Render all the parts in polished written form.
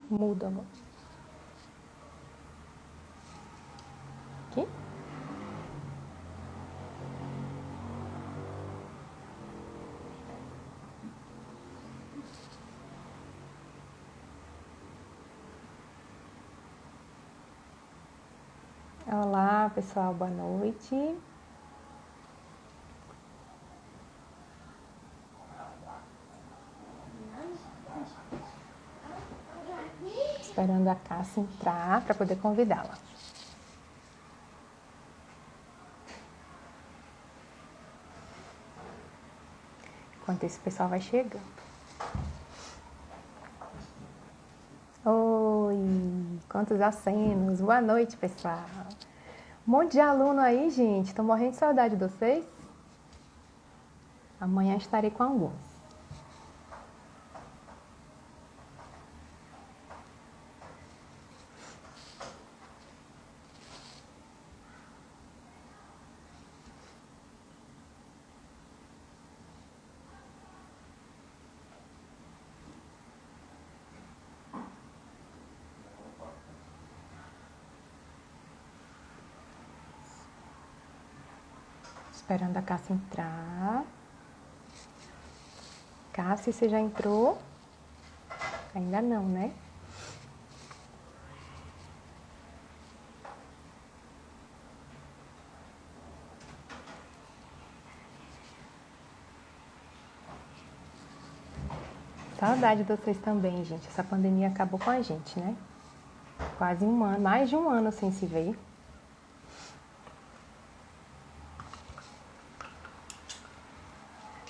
Muda agora. Aqui. Olá, pessoal, boa noite. Esperando a Cássia entrar para poder convidá-la. Enquanto esse pessoal vai chegando. Oi, quantos acenos. Boa noite, pessoal. Um monte de aluno aí, gente. Tô morrendo de saudade de vocês. Amanhã estarei com alguns. Esperando a Cássia entrar. Cássia, você já entrou? Ainda não, né? Saudade de vocês também, gente. Essa pandemia acabou com a gente, né? Quase um ano, mais de um ano sem se ver.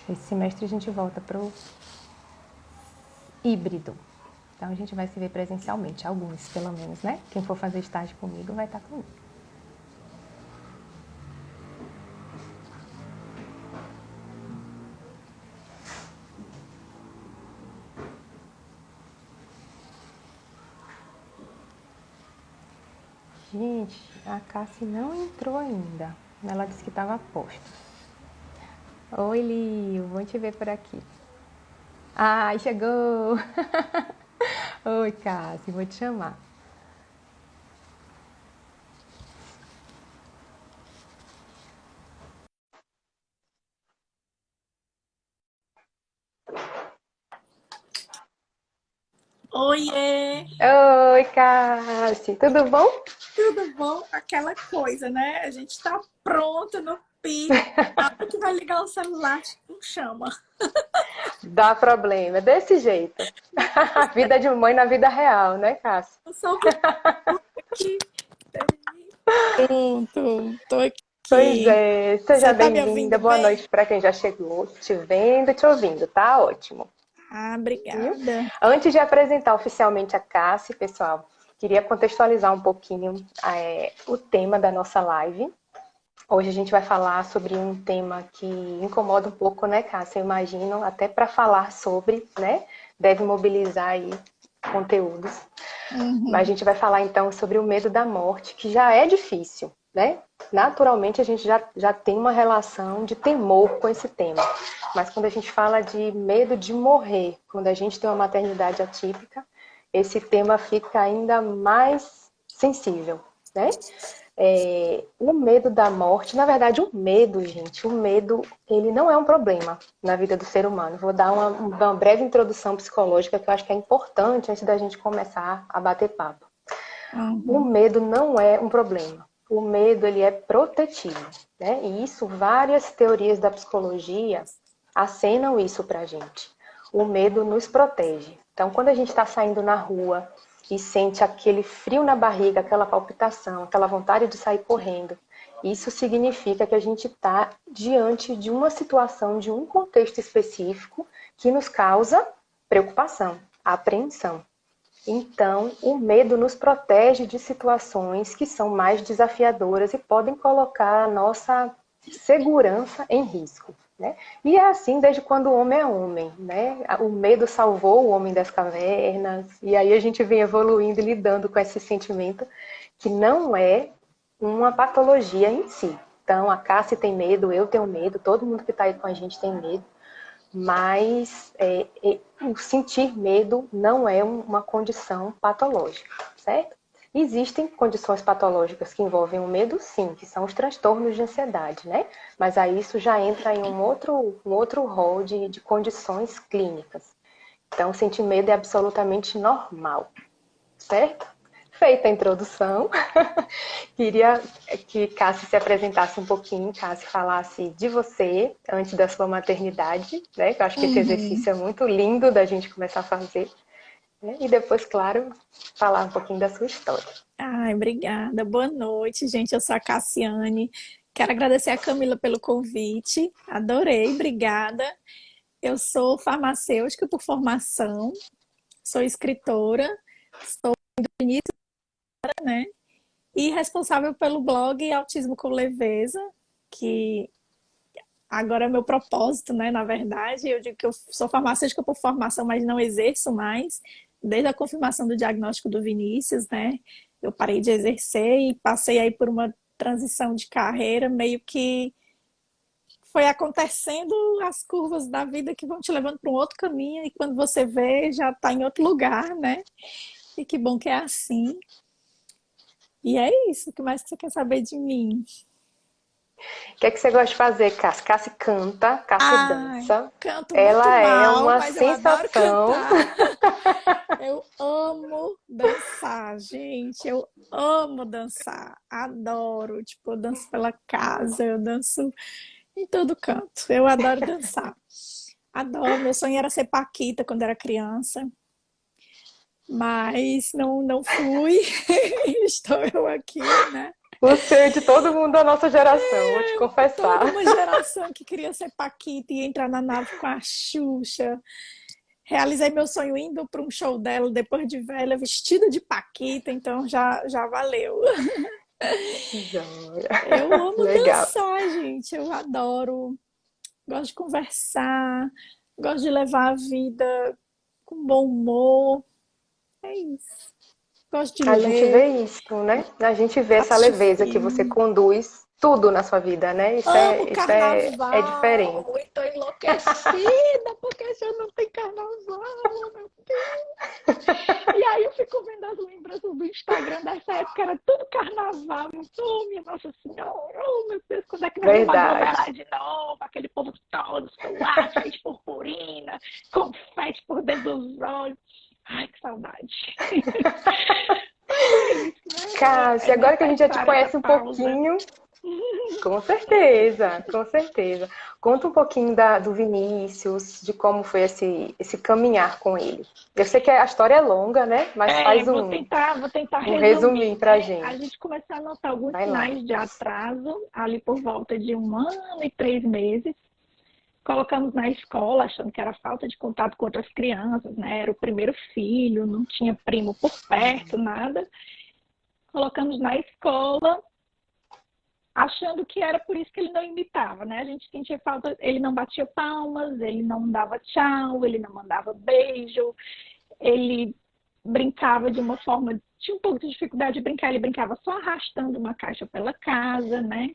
Esse semestre a gente volta pro híbrido. Então a gente vai se ver presencialmente, alguns pelo menos, né? Quem for fazer estágio comigo vai estar comigo. Gente, a Cássia não entrou ainda. Ela disse que estava a postos. Oi, Lio, bom te ver por aqui. Ai, chegou! Oi, Cássia, vou te chamar. Oiê, Oi, Cássia, tudo bom? tudo bom? Aquela coisa, né? A gente tá pronto no pique, na hora que vai ligar o celular, não chama. Dá problema, é desse jeito. A vida de mãe na vida real, né, Cássia? Eu sou aqui. Pronto, tô Pois aqui. é, seja Você tá me bem-vinda. ouvindo Boa bem? noite para quem já chegou. Te vendo, te ouvindo, tá ótimo. Ah, Viu? obrigada. Antes de apresentar oficialmente a Cássia, pessoal, queria contextualizar um pouquinho o tema da nossa live. Hoje a gente vai falar sobre um tema que incomoda um pouco, né, Cássia? Eu imagino, até para falar sobre, né? Deve mobilizar aí conteúdos. Mas a Uhum. gente vai falar então sobre o medo da morte, que já é difícil, né? Naturalmente a gente já tem uma relação de temor com esse tema. Mas quando a gente fala de medo de morrer, quando a gente tem uma maternidade atípica, esse tema fica ainda mais sensível, né? O medo da morte, na verdade, o medo, gente, o medo, ele não é um problema na vida do ser humano. Vou dar uma breve introdução psicológica que eu acho que é importante antes da gente começar a bater papo. O Uhum. medo não é um problema. O medo, ele é protetivo, né? E isso, várias teorias da psicologia acenam isso pra gente. O medo nos protege. Então, quando a gente está saindo na rua e sente aquele frio na barriga, aquela palpitação, aquela vontade de sair correndo, isso significa que a gente está diante de uma situação, de um contexto específico que nos causa preocupação, apreensão. Então, o medo nos protege de situações que são mais desafiadoras e podem colocar a nossa segurança em risco. Né? E é assim desde quando o homem é homem. Né? O medo salvou o homem das cavernas, e aí a gente vem evoluindo e lidando com esse sentimento que não é uma patologia em si. Então, a Cássia tem medo, eu tenho medo, todo mundo que está aí com a gente tem medo, mas o sentir medo não é uma condição patológica, certo? Existem condições patológicas que envolvem o medo, sim, que são os transtornos de ansiedade, né? Mas aí isso já entra em um outro rol de condições clínicas. Então, sentir medo é absolutamente normal, certo? Feita a introdução, queria que Cassi se apresentasse um pouquinho, Cassi falasse de você antes da sua maternidade, né? Eu acho que esse Uhum. exercício é muito lindo da gente começar a fazer, né? E depois, claro, falar um pouquinho da sua história. Ai, obrigada. Boa noite, gente. Eu sou a Cassiane. Quero agradecer a Camila pelo convite. Adorei, obrigada. Eu sou farmacêutica por formação, sou escritora, né? E responsável pelo blog Autismo com Leveza, que agora é meu propósito, né? Na verdade, eu digo que eu sou farmacêutica por formação, mas não exerço mais, desde a confirmação do diagnóstico do Vinícius, né? Eu parei de exercer e passei aí por uma transição de carreira, meio que foi acontecendo as curvas da vida que vão te levando para um outro caminho, e quando você vê, já está em outro lugar, né? E que bom que é assim. E é isso. O que mais que você quer saber de mim? O que é que você gosta de fazer, Cassi? Cassi canta, Cassi Ai, dança. canto muito Ela é mal, uma mas eu adoro sensação. cantar. Eu amo dançar, gente. Eu amo dançar. Adoro. Tipo, eu danço pela casa, eu danço em todo canto. Eu adoro dançar. Adoro. Meu sonho era ser Paquita quando era criança, mas não fui. Estou eu aqui, né? O sonho de todo mundo da nossa geração, vou te confessar. Toda uma geração que queria ser Paquita e entrar na nave com a Xuxa. Realizei meu sonho indo para um show dela depois de velha, vestida de Paquita, então já valeu. Joia. Eu amo Legal. dançar, gente. Eu adoro. Gosto de conversar, gosto de levar a vida com bom humor. É isso. Gosto de A gente ler, vê isso, né? A gente vê essa assistir leveza que você filme. conduz tudo na sua vida, né? Amo É diferente. carnaval, estou enlouquecida porque esse ano não tem carnaval, meu Deus. E aí eu fico vendo as lembranças do Instagram dessa época, era tudo carnaval. Oh, minha Nossa Senhora, oh, meu Deus, quando é que nós vamos Verdade. aglomerar de novo? Aquele povo todo, celular, cheio de purpurina, confete por dentro dos olhos. Ai, que saudade. Mas é isso, né? É Cássia, agora que a gente já te necessária essa conhece um pausa. pouquinho, com certeza, com certeza. Conta um pouquinho do Vinícius, de como foi esse caminhar com ele. Eu sei que a história é longa, né? Mas É, faz vou tentar um resuminho resumir, pra né? A gente. gente começou a notar alguns Vai lá. sinais de atraso ali por volta de 1 ano e 3 meses. Colocamos na escola, achando que era falta de contato com outras crianças, né? Era o primeiro filho, não tinha primo por perto, nada. Colocamos na escola, achando que era por isso que ele não imitava, né? A gente sentia falta, ele não batia palmas, ele não dava tchau, ele não mandava beijo, ele brincava de uma forma, tinha um pouco de dificuldade de brincar, ele brincava só arrastando uma caixa pela casa, né?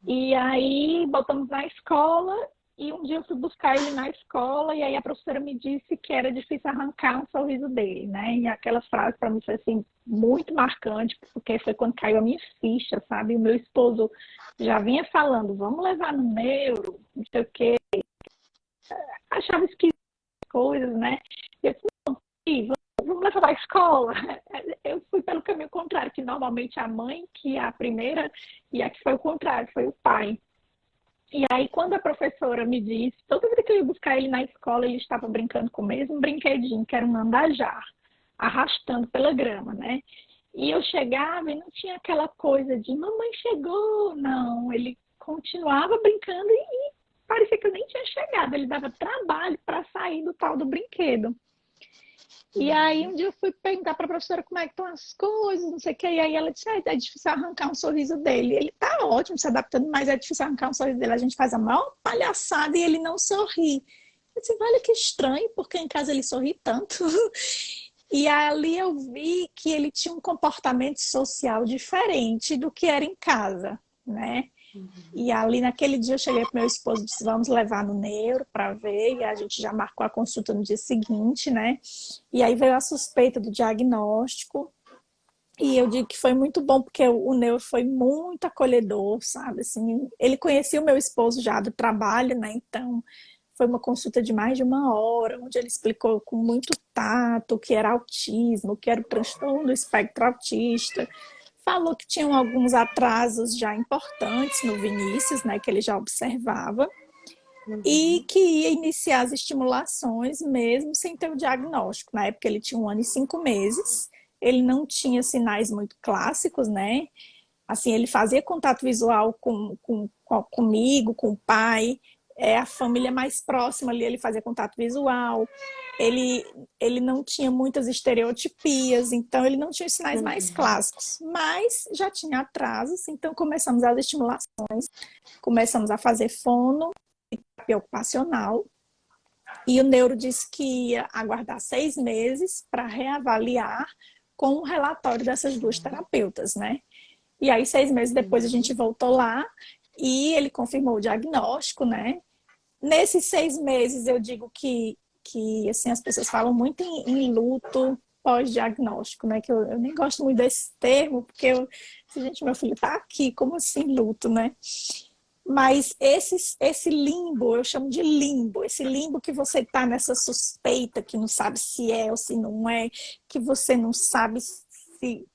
E aí botamos na escola e um dia eu fui buscar ele na escola e aí a professora me disse que era difícil arrancar um sorriso dele, né? E aquela frase para mim foi assim muito marcante, porque foi quando caiu a minha ficha, sabe? O meu esposo já vinha falando, vamos levar no neuro, não sei o quê. Achava esquisito coisas, né? E eu disse, vamos levar para a escola. Eu fui pelo caminho contrário, que normalmente a mãe, que é a primeira, e a que foi o contrário, foi o pai. E aí, quando a professora me disse, toda vez que eu ia buscar ele na escola, ele estava brincando com o mesmo brinquedinho, que era um andajar, arrastando pela grama, né? E eu chegava e não tinha aquela coisa de mamãe chegou, não. Ele continuava brincando e parecia que eu nem tinha chegado. Ele dava trabalho para sair do tal do brinquedo. E aí um dia eu fui perguntar para a professora como é que estão as coisas, não sei o que, e aí ela disse, é difícil arrancar um sorriso dele. Ele tá ótimo, se adaptando, mas é difícil arrancar um sorriso dele. A gente faz a maior palhaçada e ele não sorri. Eu disse, olha que estranho, porque em casa ele sorri tanto. E ali eu vi que ele tinha um comportamento social diferente do que era em casa, né? E ali naquele dia eu cheguei pro meu esposo e disse, vamos levar no neuro para ver, e a gente já marcou a consulta no dia seguinte, né? E aí veio a suspeita do diagnóstico, e eu digo que foi muito bom, porque o neuro foi muito acolhedor, sabe? Assim, ele conhecia o meu esposo já do trabalho, né? Então, foi uma consulta de mais de 1 hora, onde ele explicou com muito tato o que era autismo, o que era o transtorno do espectro autista. Falou que tinham alguns atrasos já importantes no Vinícius, né? Que ele já observava. E Uhum. que ia iniciar as estimulações mesmo sem ter o diagnóstico. Na época ele tinha 1 ano e 5 meses, ele não tinha sinais muito clássicos, né? Assim, ele fazia contato visual comigo, com o pai, a família mais próxima ali, ele fazia contato visual, ele, ele não tinha muitas estereotipias, então ele não tinha os sinais mais Uhum. clássicos, mas já tinha atrasos, então começamos as estimulações, começamos a fazer fono, terapia ocupacional, e o neuro disse que ia aguardar 6 meses para reavaliar com o relatório dessas duas terapeutas, né? E aí, 6 meses depois, a gente Uhum. voltou lá e ele confirmou o diagnóstico, né? Nesses 6 meses, eu digo que assim, as pessoas falam muito em luto pós-diagnóstico, né? Que eu nem gosto muito desse termo, porque gente, meu filho tá aqui, como assim luto, né? Mas esse limbo, eu chamo de limbo, esse limbo que você tá nessa suspeita, que não sabe se é ou se não é, que você não sabe se,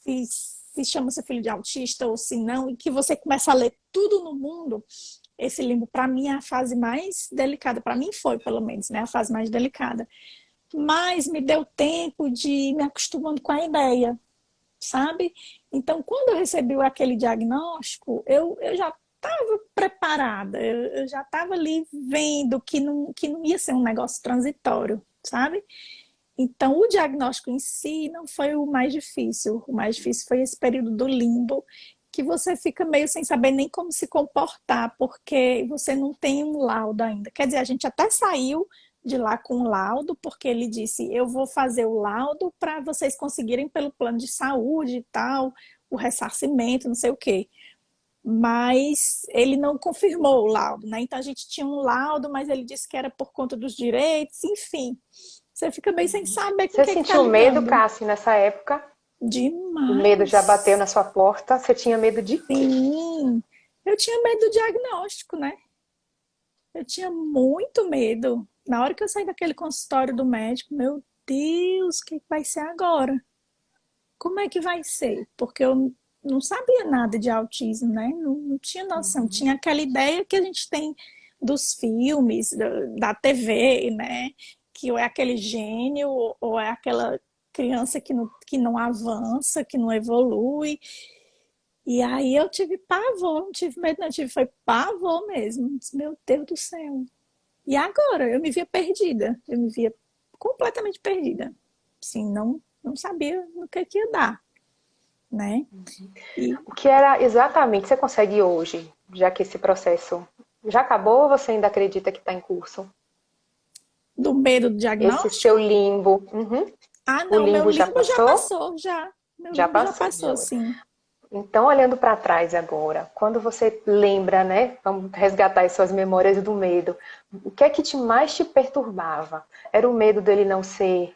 se chama seu filho de autista ou se não, e que você começa a ler tudo no mundo, esse limbo, para mim, é a fase mais delicada. Para mim foi, pelo menos, né? A fase mais delicada. Mas me deu tempo de ir me acostumando com a ideia, sabe? Então, quando eu recebi aquele diagnóstico, eu já estava preparada, eu já estava ali vendo que não ia ser um negócio transitório, sabe? Então, o diagnóstico em si não foi o mais difícil. O mais difícil foi esse período do limbo, que você fica meio sem saber nem como se comportar, porque você não tem um laudo ainda. Quer dizer, a gente até saiu de lá com o laudo, porque ele disse: eu vou fazer o laudo para vocês conseguirem pelo plano de saúde e tal, o ressarcimento, não sei o quê. Mas ele não confirmou o laudo, né? Então a gente tinha um laudo, mas ele disse que era por conta dos direitos, enfim. Você fica bem sem saber com o Você que é que tá sentiu medo, lidando. Cassi, nessa época? O medo já bateu Demais. na sua porta? Você tinha medo de quê? Sim. Eu tinha medo do diagnóstico, né? Eu tinha muito medo. Na hora que eu saí daquele consultório do médico, meu Deus, o que vai ser agora? Como é que vai ser? Porque eu não sabia nada de autismo, né? Não tinha noção. Tinha aquela ideia que a gente tem dos filmes, da TV, né? Que ou é aquele gênio, ou é aquela criança que não avança, que não evolui. E aí eu tive pavor, não tive medo, não, tive foi pavor mesmo. Disse, meu Deus do céu. E agora? Eu me via perdida. Eu me via completamente perdida. Assim, não sabia no que ia dar, né? E O que era exatamente, você consegue hoje, já que esse processo já acabou ou você ainda acredita que está em curso? do medo do Esse seu diagnóstico? limbo, uhum. Ah, O não, meu limbo já limbo já passou? passou, já. Meu Já limbo já passou. passou, sim. Então, olhando para trás agora, quando você lembra, né? Vamos resgatar as suas memórias do medo. O que é que mais te perturbava? Era o medo dele não ser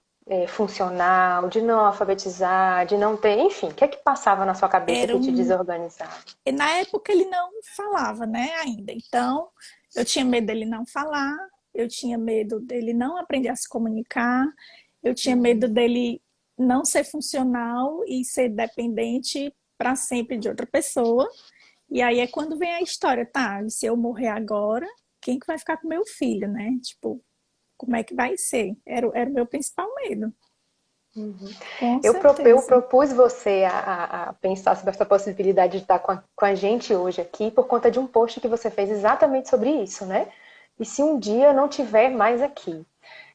funcional, de não alfabetizar, de não ter, enfim, o que é que passava na sua cabeça Era que te um. desorganizava? E na época ele não falava, né, ainda. Então, eu tinha medo dele não falar, eu tinha medo dele não aprender a se comunicar, eu tinha medo dele não ser funcional e ser dependente para sempre de outra pessoa. E aí é quando vem a história, tá? E se eu morrer agora, quem que vai ficar com meu filho, né? Tipo, como é que vai ser? Era o meu principal medo, com Eu certeza. propus você a pensar sobre essa possibilidade de estar com a gente hoje aqui por conta de um post que você fez exatamente sobre isso, né? E se um dia eu não tiver mais aqui?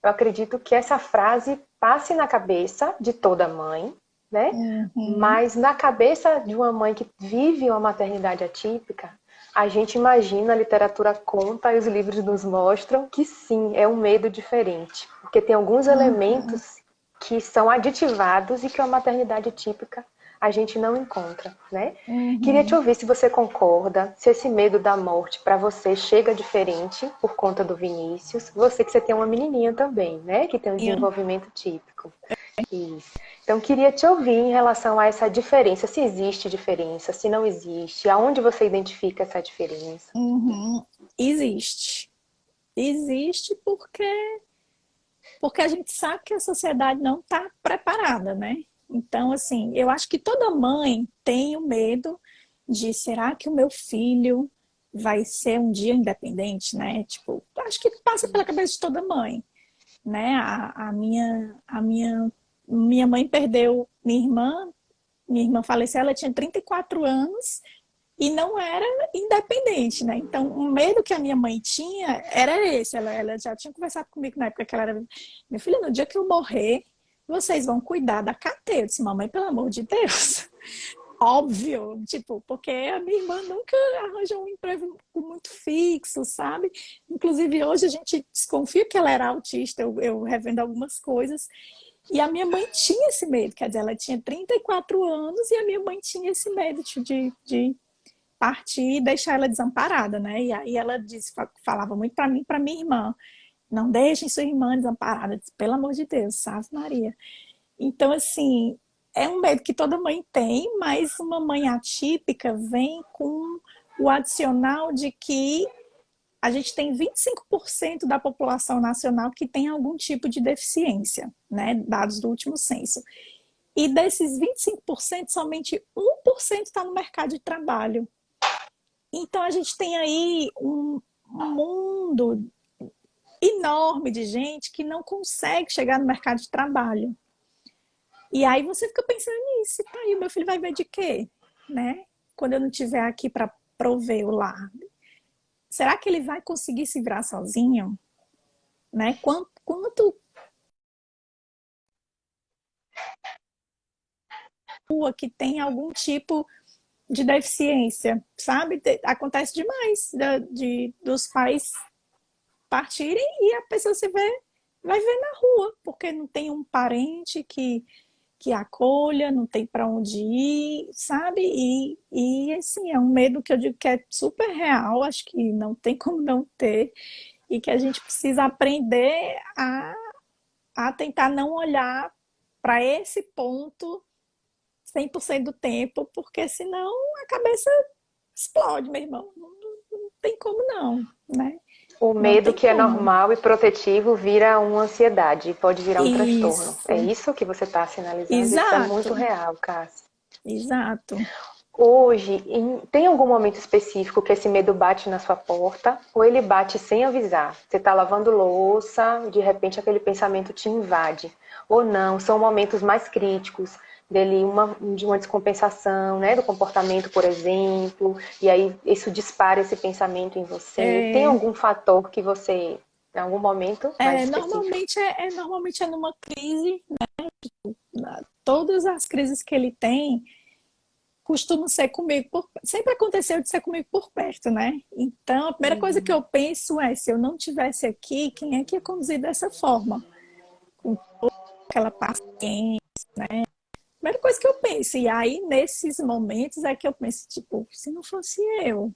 Eu acredito que essa frase passe na cabeça de toda mãe, né? Uhum. Mas na cabeça de uma mãe que vive uma maternidade atípica, a gente imagina, a literatura conta e os livros nos mostram que sim, é um medo diferente, porque tem alguns Uhum. elementos que são aditivados e que uma maternidade típica a gente não encontra, né? Queria te Uhum. ouvir se você concorda, se esse medo da morte para você chega diferente por conta do Vinícius. Você que você tem uma menininha também, né? Que tem um desenvolvimento típico. Isso. Então, queria te ouvir em relação a essa diferença, se existe diferença, se não existe, aonde você identifica essa diferença. Uhum. Existe. Existe porque a gente sabe que a sociedade não está preparada, né? Então, assim, eu acho que toda mãe tem o medo de será que o meu filho vai ser um dia independente, né? Tipo, acho que passa pela cabeça de toda mãe, né? Minha mãe perdeu minha irmã faleceu, ela tinha 34 anos e não era independente, né? Então, o medo que a minha mãe tinha era esse. Ela já tinha conversado comigo na época que ela era... Minha filha, no dia que eu morrer, vocês vão cuidar da carteira. Eu disse, mamãe, pelo amor de Deus. Óbvio, tipo, porque a minha irmã nunca arranjou um emprego muito fixo, sabe? Inclusive, hoje a gente desconfia que ela era autista, eu revendo algumas coisas. E a minha mãe tinha esse medo, quer dizer, ela tinha 34 anos e a minha mãe tinha esse medo de partir e deixar ela desamparada, né? E aí ela disse, falava muito para mim, para minha irmã, não deixem sua irmã desamparada, disse, pelo amor de Deus, salve Maria. Então, assim, é um medo que toda mãe tem, mas uma mãe atípica vem com o adicional de que a gente tem 25% da população nacional que tem algum tipo de deficiência, né? Dados do último censo. E desses 25%, somente 1% está no mercado de trabalho. Então a gente tem aí um mundo enorme de gente que não consegue chegar no mercado de trabalho. E aí você fica pensando nisso, tá aí, meu filho vai ver de quê? Né? Quando eu não estiver aqui para prover o lar. Será que ele vai conseguir se virar sozinho? Né? Quanto rua que tem algum tipo de deficiência, sabe? Acontece demais dos pais partirem e a pessoa vai ver na rua, porque não tem um parente que acolha, não tem para onde ir, sabe? E assim, é um medo que eu digo que é super real, acho que não tem como não ter, e que a gente precisa aprender a tentar não olhar para esse ponto 100% do tempo, porque senão a cabeça explode, meu irmão. Não tem como não, né? O Não medo tem que é como. normal e protetivo vira uma ansiedade, pode virar um transtorno. É Isso, isso que você está sinalizando? Isso é muito exato, real, Cássia. exato. Hoje, tem algum momento específico que esse medo bate na sua porta ou ele bate sem avisar? Você está lavando louça, de repente aquele pensamento te invade. Ou não, são momentos mais críticos de uma descompensação, né, do comportamento, por exemplo, e aí isso dispara esse pensamento em você. Tem É, algum fator que você, em algum momento mais específico? normalmente é numa crise, todas as crises que ele tem costumam ser comigo, sempre aconteceu de ser comigo por perto, né? Então, a primeira coisa que eu penso é, se eu não tivesse aqui, quem é que ia conduzir dessa forma? Com aquela paciência. Primeira coisa que eu penso, e aí nesses momentos é que eu penso, tipo, se não fosse eu,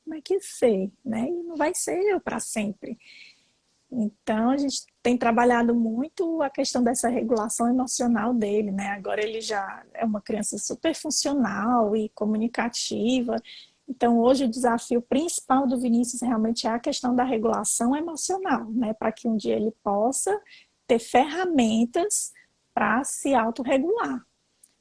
como é que ia ser, né? E não vai ser eu para sempre. Então, a gente tem trabalhado muito a questão dessa regulação emocional dele, né? Agora ele já é uma criança super funcional e comunicativa. Então, hoje o desafio principal do Vinícius realmente é a questão da regulação emocional, né? Para que um dia ele possa ter ferramentas para se autorregular.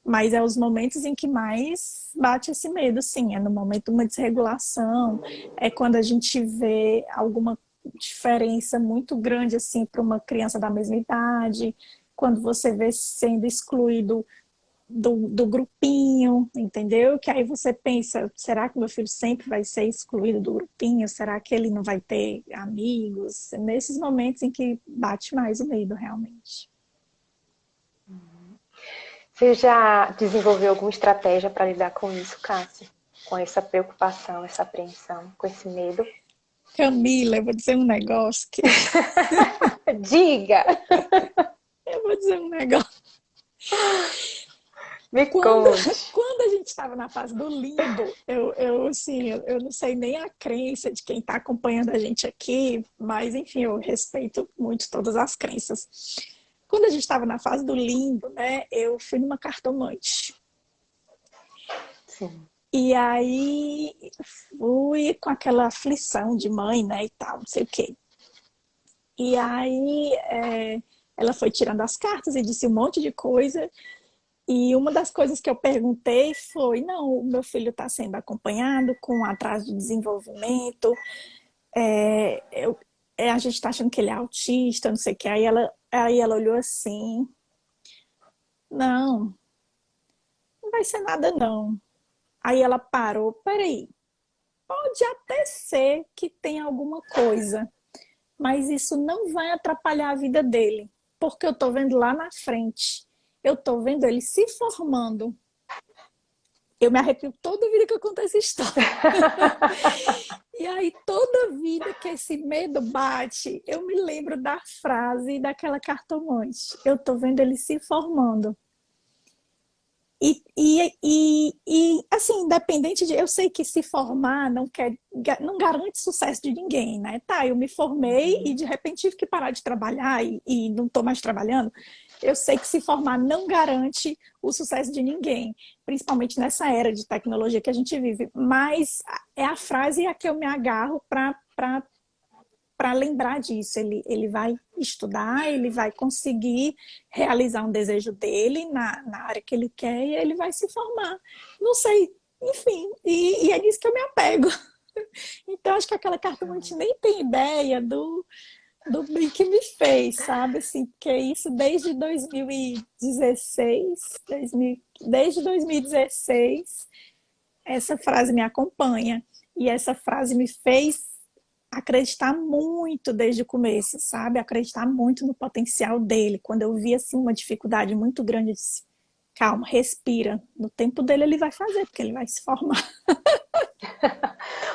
Mas é os momentos em que mais bate esse medo, sim. É no momento de uma desregulação, é quando a gente vê alguma diferença muito grande assim para uma criança da mesma idade, quando você vê sendo excluído do grupinho, entendeu? Que aí você pensa, será que meu filho sempre vai ser excluído do grupinho? Será que ele não vai ter amigos? Nesses momentos em que bate mais o medo, realmente. Você já desenvolveu alguma estratégia para lidar com isso, Cássia? Com essa preocupação, essa apreensão, com esse medo? Camila, eu vou dizer um negócio que Diga! eu vou dizer um negócio. Me Quando, conte. quando a gente estava na fase do limbo, assim, eu não sei nem a crença de quem está acompanhando a gente aqui, mas enfim, eu respeito muito todas as crenças. Quando a gente estava na fase do limbo, né, eu fui numa cartomante. Sim. E aí fui com aquela aflição de mãe, né, e tal, não sei o quê. E aí ela foi tirando as cartas e disse um monte de coisa. E uma das coisas que eu perguntei foi: não, o meu filho está sendo acompanhado com atraso de desenvolvimento, a gente está achando que ele é autista, não sei o que. Aí ela olhou assim: não, não vai ser nada não. Aí ela parou: peraí, pode até ser que tenha alguma coisa, mas isso não vai atrapalhar a vida dele, porque eu estou vendo lá na frente, eu estou vendo ele se formando. Eu me arrepio toda vida que eu conto essa história. E aí, toda vida que esse medo bate, eu me lembro da frase daquela cartomante. Eu tô vendo ele se formando. Assim, independente de. Eu sei que se formar não garante sucesso de ninguém, né? Tá, eu me formei e de repente tive que parar de trabalhar e não estou mais trabalhando. Eu sei que se formar não garante o sucesso de ninguém, principalmente nessa era de tecnologia que a gente vive. Mas é a frase a que eu me agarro para lembrar disso. Ele vai estudar, ele vai conseguir realizar um desejo dele na área que ele quer e ele vai se formar. Não sei, enfim, e é nisso que eu me apego. Então, acho que aquela cartomante nem tem ideia do bem que me fez, sabe? Assim, porque isso desde 2016, desde 2016, essa frase me acompanha. E essa frase me fez acreditar muito desde o começo, sabe? Acreditar muito no potencial dele. Quando eu vi assim uma dificuldade muito grande, eu disse: calma, respira. No tempo dele ele vai fazer, porque ele vai se formar.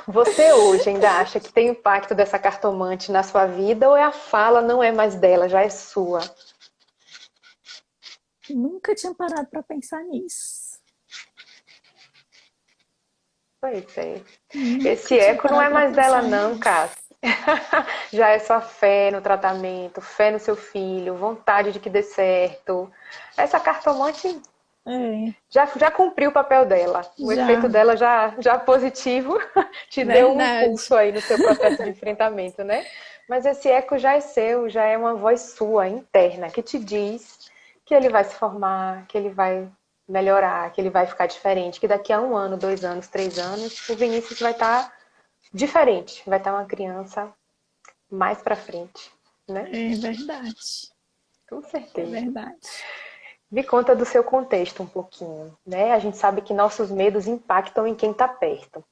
Você hoje ainda acha que tem impacto dessa cartomante na sua vida ou a fala não é mais dela, já é sua? Nunca tinha parado para pensar nisso. Pois é. Nunca Esse tinha eco não é parado para mais dela pensar não, nisso. Cássia. Já é sua fé no tratamento, fé no seu filho, vontade de que dê certo. Essa cartomante É, já cumpriu o papel dela. O efeito já, dela já positivo te deu um verdade. impulso aí no seu processo de enfrentamento, né? Mas esse eco já é seu, já é uma voz sua, interna, que te diz que ele vai se formar, que ele vai melhorar, que ele vai ficar diferente, que daqui a 1 ano, 2 anos, 3 anos, o Vinícius vai estar diferente, vai estar uma criança mais pra frente, né? É verdade. Com É certeza. verdade. Me conta do seu contexto um pouquinho, né? A gente sabe que nossos medos impactam em quem está perto.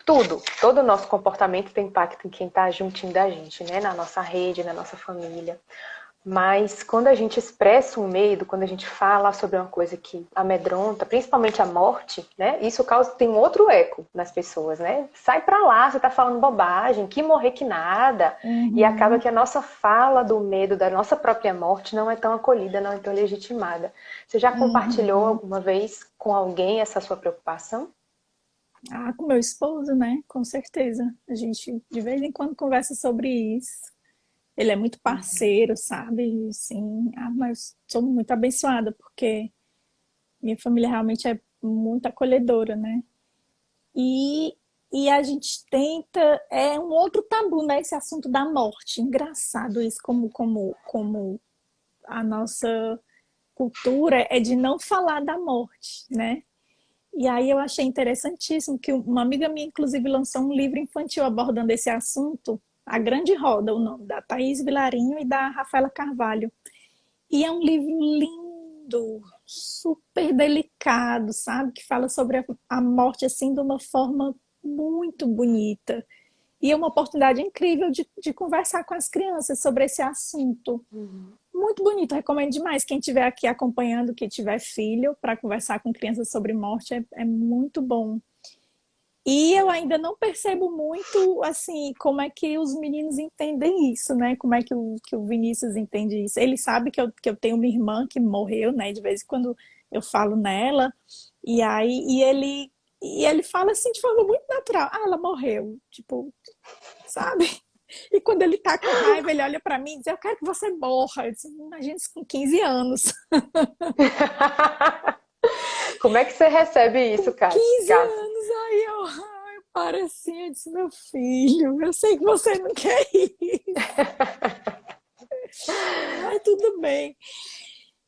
Todo o nosso comportamento tem impacto em quem está juntinho da gente, né? Na nossa rede, na nossa família. Mas quando a gente expressa um medo, quando a gente fala sobre uma coisa que amedronta, principalmente a morte, né? Isso tem um outro eco nas pessoas, né? Sai pra lá, você tá falando bobagem, que morrer que nada. E acaba Uhum. que a nossa fala do medo da nossa própria morte não é tão acolhida, não é tão legitimada. Você já compartilhou Uhum. alguma vez com alguém essa sua preocupação? Ah, com meu esposo, né? Com certeza. A gente de vez em quando conversa sobre isso. Ele é muito parceiro, sabe? Sim, mas sou muito abençoada porque minha família realmente é muito acolhedora, né? E, e a gente tenta, é um outro tabu, né? Esse assunto da morte. Engraçado isso, como a nossa cultura é de não falar da morte, né? E aí eu achei interessantíssimo que uma amiga minha, inclusive, lançou um livro infantil abordando esse assunto, A Grande Roda, o nome, da Thaís Vilarinho e da Rafaela Carvalho. E é um livro lindo, super delicado, sabe? Que fala sobre a morte assim de uma forma muito bonita. E é uma oportunidade incrível de conversar com as crianças sobre esse assunto. Muito bonito, recomendo demais. Quem estiver aqui acompanhando, que tiver filho, para conversar com crianças sobre morte, é muito bom. E eu ainda não percebo muito, assim, como é que os meninos entendem isso, né? Como é que o Vinícius entende isso. Ele sabe que eu tenho uma irmã que morreu, né? De vez em quando eu falo nela, e aí, e ele fala assim de forma muito natural. Ah, ela morreu. Tipo, sabe? E quando ele tá com raiva, ele olha pra mim e diz, eu quero que você morra. Eu disse, imagina isso com 15 anos. Como é que você recebe isso, Com Cássio? 15 anos, aí eu paro assim, eu disse, meu filho, eu sei que você não quer isso, mas tudo bem.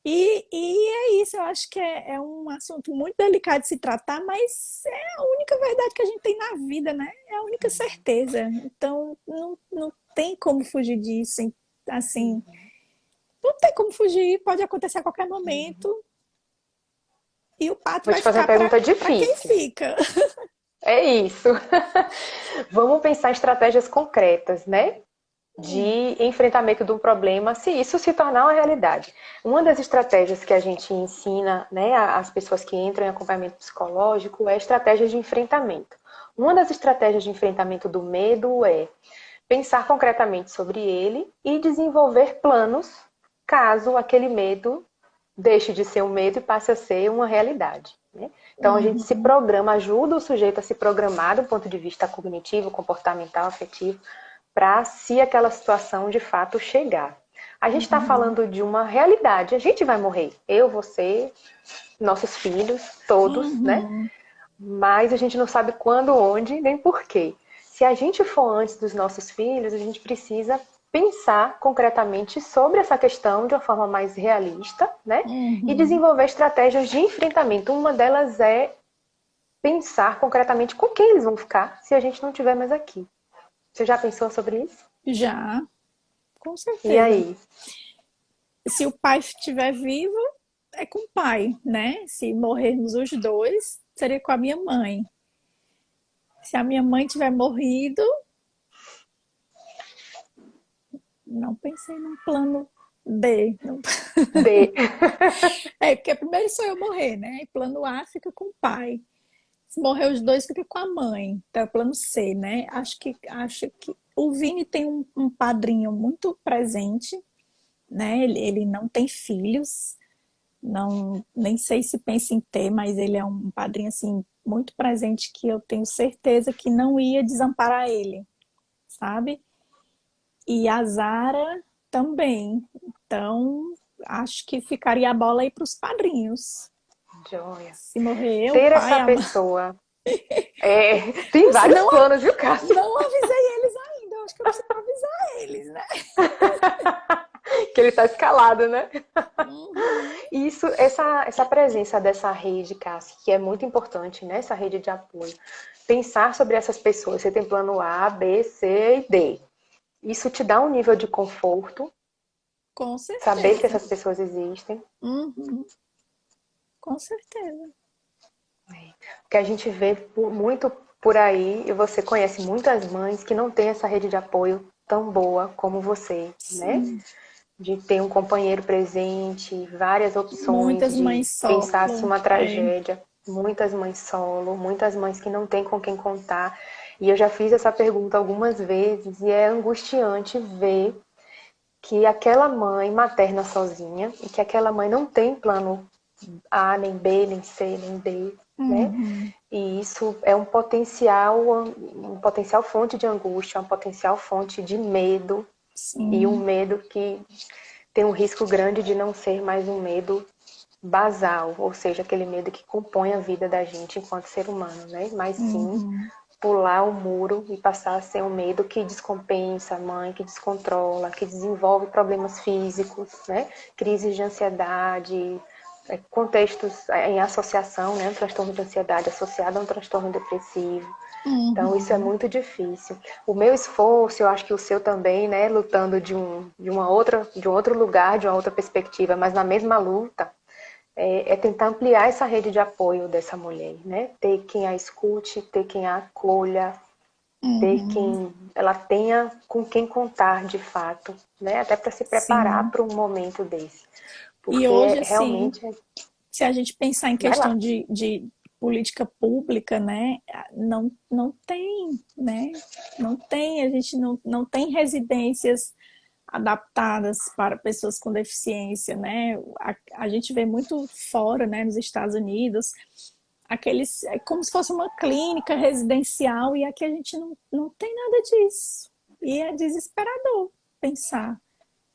E é isso, eu acho que é um assunto muito delicado de se tratar, mas é a única verdade que a gente tem na vida, né? É a única certeza. Então, não tem como fugir disso, assim, não tem como fugir, pode acontecer a qualquer momento, e o pato Vou vai te fazer uma ficar pergunta para quem difícil. fica. É isso. Vamos pensar em estratégias concretas, né? De enfrentamento de um problema, se isso se tornar uma realidade. Uma das estratégias que a gente ensina, né, às pessoas que entram em acompanhamento psicológico é a estratégia de enfrentamento. Uma das estratégias de enfrentamento do medo é pensar concretamente sobre ele e desenvolver planos caso aquele medo deixe de ser um medo e passe a ser uma realidade. Né? Então a gente se Uhum, programa, ajuda o sujeito a se programar do ponto de vista cognitivo, comportamental, afetivo, para se aquela situação de fato chegar. A gente está uhum, falando de uma realidade, a gente vai morrer. Eu, você, nossos filhos, todos, né? uhum. Mas a gente não sabe quando, onde, nem porquê. Se a gente for antes dos nossos filhos, a gente precisa pensar concretamente sobre essa questão de uma forma mais realista, né? E Uhum. desenvolver estratégias de enfrentamento. Uma delas é pensar concretamente com quem eles vão ficar se a gente não estiver mais aqui. Você já pensou sobre isso? Já, com E certeza. aí? Se o pai estiver vivo, é com o pai, né? Se morrermos os dois, seria com a minha mãe. Se a minha mãe tiver morrido, não pensei num plano B. De... É, porque primeiro sou eu morrer, né? E plano A fica com o pai. Se morrer os dois, fica com a mãe. Então, é plano C, né? Acho que o Vini tem um padrinho muito presente, né? Ele não tem filhos, não, nem sei se pensa em ter, mas ele é um padrinho assim muito presente que eu tenho certeza que não ia desamparar ele, sabe? E a Zara também. Então, acho que ficaria a bola aí para os padrinhos. Joia. Se morrer eu, o Ter pai, essa a mãe. pessoa. É, tem vários Não, planos, viu, Cássio? não avisei eles ainda. Eu acho que eu preciso avisar eles, né? Que ele tá escalado, né? Uhum. Isso, essa presença dessa rede, Cássio, que é muito importante, né? Essa rede de apoio. Pensar sobre essas pessoas. Você tem plano A, B, C e D. Isso te dá um nível de conforto, Com saber que certeza. essas pessoas existem. Uhum. Com certeza. Que a gente vê muito por aí, e você conhece muitas mães que não têm essa rede de apoio tão boa como você, né? Sim. De ter um companheiro presente, várias opções Muitas de mães pensar-se solo. uma É. tragédia. Muitas mães solo, muitas mães que não têm com quem contar. E eu já fiz essa pergunta algumas vezes e é angustiante ver que aquela mãe materna sozinha e que aquela mãe não tem plano A, nem B, nem C, nem D, né? Uhum. E isso é um potencial fonte de angústia, uma potencial fonte de medo e um Sim. medo que tem um risco grande de não ser mais um medo basal, ou seja, aquele medo que compõe a vida da gente enquanto ser humano, né? Mas sim Uhum. pular o muro e passar a ser um medo que descompensa a mãe, que descontrola, que desenvolve problemas físicos, né? Crises de ansiedade, contextos em associação, né? Um transtorno de ansiedade associado a um transtorno depressivo. Então, isso é Uhum. muito difícil. O meu esforço, eu acho que o seu também, né? Lutando de um outro lugar, de uma outra perspectiva, mas na mesma luta, é tentar ampliar essa rede de apoio dessa mulher, né? Ter quem a escute, ter quem a acolha, ter Uhum. quem ela tenha com quem contar de fato, né? Até para se preparar Sim. para um momento desse. E Porque hoje, assim, realmente. se a gente pensar em Vai questão lá. de política pública, né, não tem, né, não tem, a gente não tem residências adaptadas para pessoas com deficiência, né? A gente vê muito fora, né, nos Estados Unidos, aqueles, é como se fosse uma clínica residencial e aqui a gente não tem nada disso. E é desesperador pensar.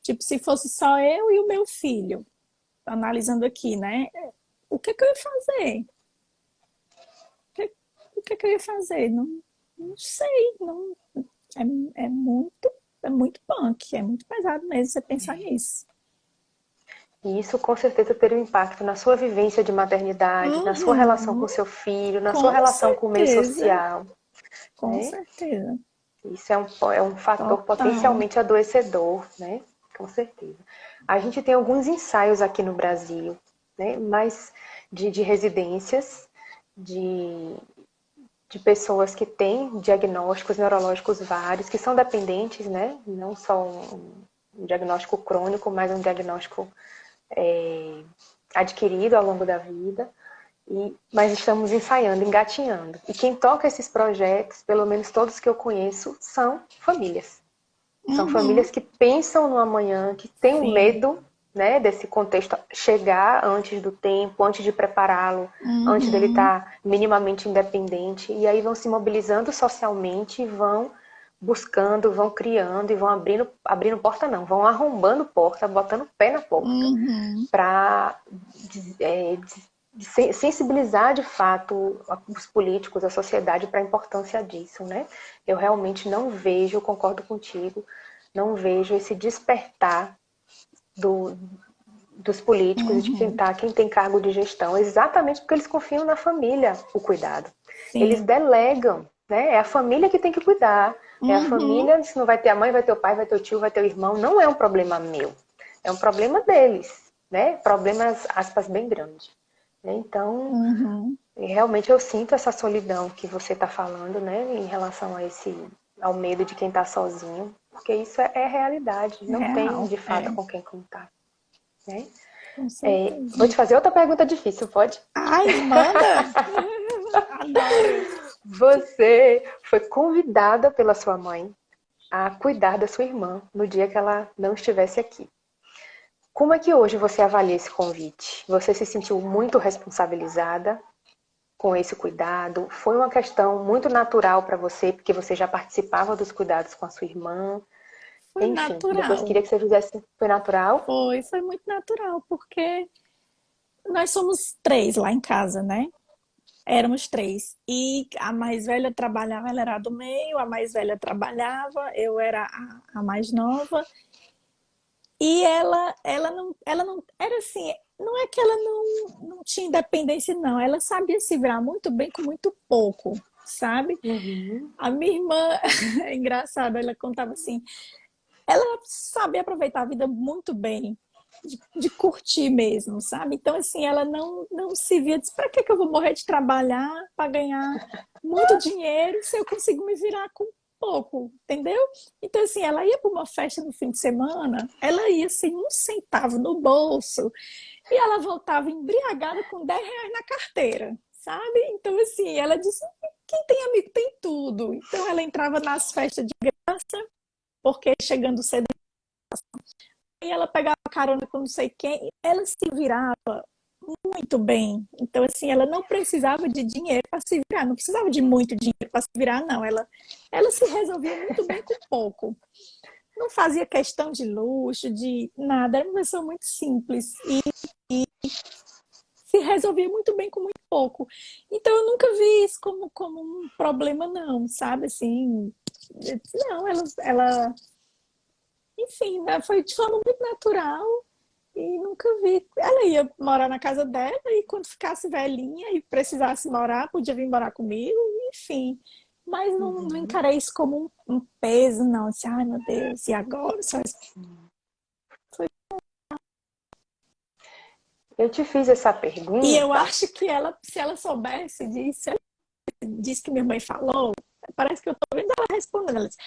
Tipo, se fosse só eu e o meu filho, analisando aqui, né? O que é que eu ia fazer? O que é que eu ia fazer? Não sei. Não, é muito punk, é muito pesado mesmo você pensar nisso. E isso com certeza teria um impacto na sua vivência de maternidade, na sua relação com Uhum, seu filho, na sua com relação com o meio certeza, social, com né? certeza. Isso é um fator Total. potencialmente adoecedor, né? Com certeza. A gente tem alguns ensaios aqui no Brasil, né? Mas de residências, de, de pessoas que têm diagnósticos neurológicos vários, que são dependentes, né? Não só um diagnóstico crônico, mas um diagnóstico adquirido ao longo da vida. Mas estamos ensaiando, engatinhando. E quem toca esses projetos, pelo menos todos que eu conheço, são famílias. São Uhum, famílias que pensam no amanhã, que têm um sim. medo, né, desse contexto chegar antes do tempo, antes de prepará-lo, antes dele Uhum, estar minimamente independente. E aí vão se mobilizando socialmente e vão buscando, vão criando e vão abrindo porta não, vão arrombando porta, botando pé na porta uhum. para sensibilizar de fato os políticos, a sociedade para a importância disso, né? Eu realmente não vejo, concordo contigo, não vejo esse despertar do, dos políticos e de Uhum, quem tem cargo de gestão, exatamente porque eles confiam na família o cuidado. Eles sim. delegam, né? É a família que tem que cuidar. É a Uhum, família, se não vai ter a mãe, vai ter o pai, vai ter o tio, vai ter o irmão. Não é um problema meu. É um problema deles, né? Problemas, aspas, bem grandes. Então, uhum. realmente eu sinto essa solidão que você está falando, né? Em relação a ao medo de quem está sozinho. Porque isso é realidade. Não tem, Real, de fato, é, com quem contar, né? com certeza. Vou te fazer outra pergunta difícil, pode? Ai, manda! Adoro! Você foi convidada pela sua mãe a cuidar da sua irmã no dia que ela não estivesse aqui. Como é que hoje você avalia esse convite? Você se sentiu muito responsabilizada com esse cuidado? Foi uma questão muito natural para você, porque você já participava dos cuidados com a sua irmã? Foi Enfim, depois natural. queria que você fizesse. Foi natural? Foi muito natural, porque nós somos três lá em casa, né? Éramos três. E a mais velha trabalhava, ela era a do meio, a mais velha trabalhava, eu era a mais nova. E ela não, era assim, não é que ela não tinha independência, não. Ela sabia se virar muito bem com muito pouco, sabe? Uhum. A minha irmã, é engraçada, ela contava assim, ela sabia aproveitar a vida muito bem, de curtir mesmo, sabe? Então, assim, ela não se via, disse, para que eu vou morrer de trabalhar para ganhar muito dinheiro se eu consigo me virar com pouco, entendeu? Então, assim, ela ia para uma festa no fim de semana, ela ia sem um centavo no bolso e ela voltava embriagada com R$ 10 na carteira, sabe? Então, assim, ela disse, quem tem amigo tem tudo. Então, ela entrava nas festas de graça, porque chegando cedo e ela pegava carona com não sei quem, ela se virava muito bem. Então, assim, ela não precisava de dinheiro para se virar, não precisava de muito dinheiro para se virar, não. Ela se resolvia muito bem com pouco. Não fazia questão de luxo, de nada, era uma pessoa muito simples e se resolvia muito bem com muito pouco. Então, eu nunca vi isso como um problema, não, sabe? Assim, não, enfim, né, foi de forma muito natural. E nunca vi. Ela ia morar na casa dela e quando ficasse velhinha e precisasse morar, podia vir morar comigo, enfim. Mas não Uhum. encarei isso como um peso, não. Assim, ai meu Deus, e agora? Foi. Eu te fiz essa E eu pergunta. acho que ela, se ela soubesse disso, se ela disse que minha mãe falou, parece que eu tô vendo ela respondendo. Ela disse,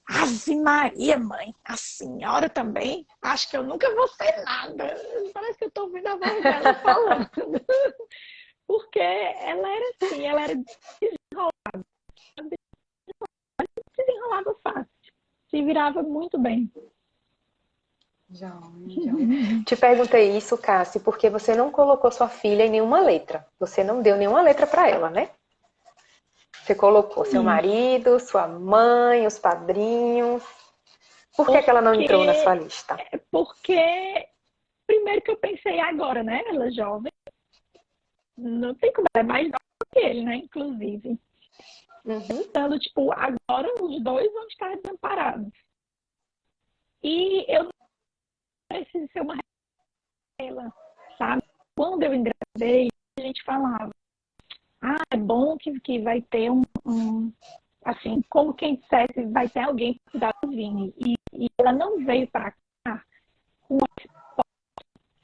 Ave Maria, mãe, a senhora também? Acho que eu nunca vou ter nada. Parece que eu tô ouvindo a voz dela falando. porque ela era assim, ela era desenrolava fácil, se virava muito bem. Joia. Te perguntei isso, Cassi, porque você não colocou sua filha em nenhuma letra. Você não deu nenhuma letra para ela, né? Você colocou seu marido, sua mãe, os padrinhos. Por que ela não entrou na sua lista? Porque, primeiro que eu pensei agora, né? Ela é jovem, não tem como, ela é mais nova que ele, né? Inclusive. Então, tipo, agora os dois vão estar desamparados. E eu não preciso ser uma ela, sabe? Quando eu engravidei, a gente falava, é bom que vai ter assim, como quem dissesse, vai ter alguém para cuidar do Vini. E ela não veio para cá com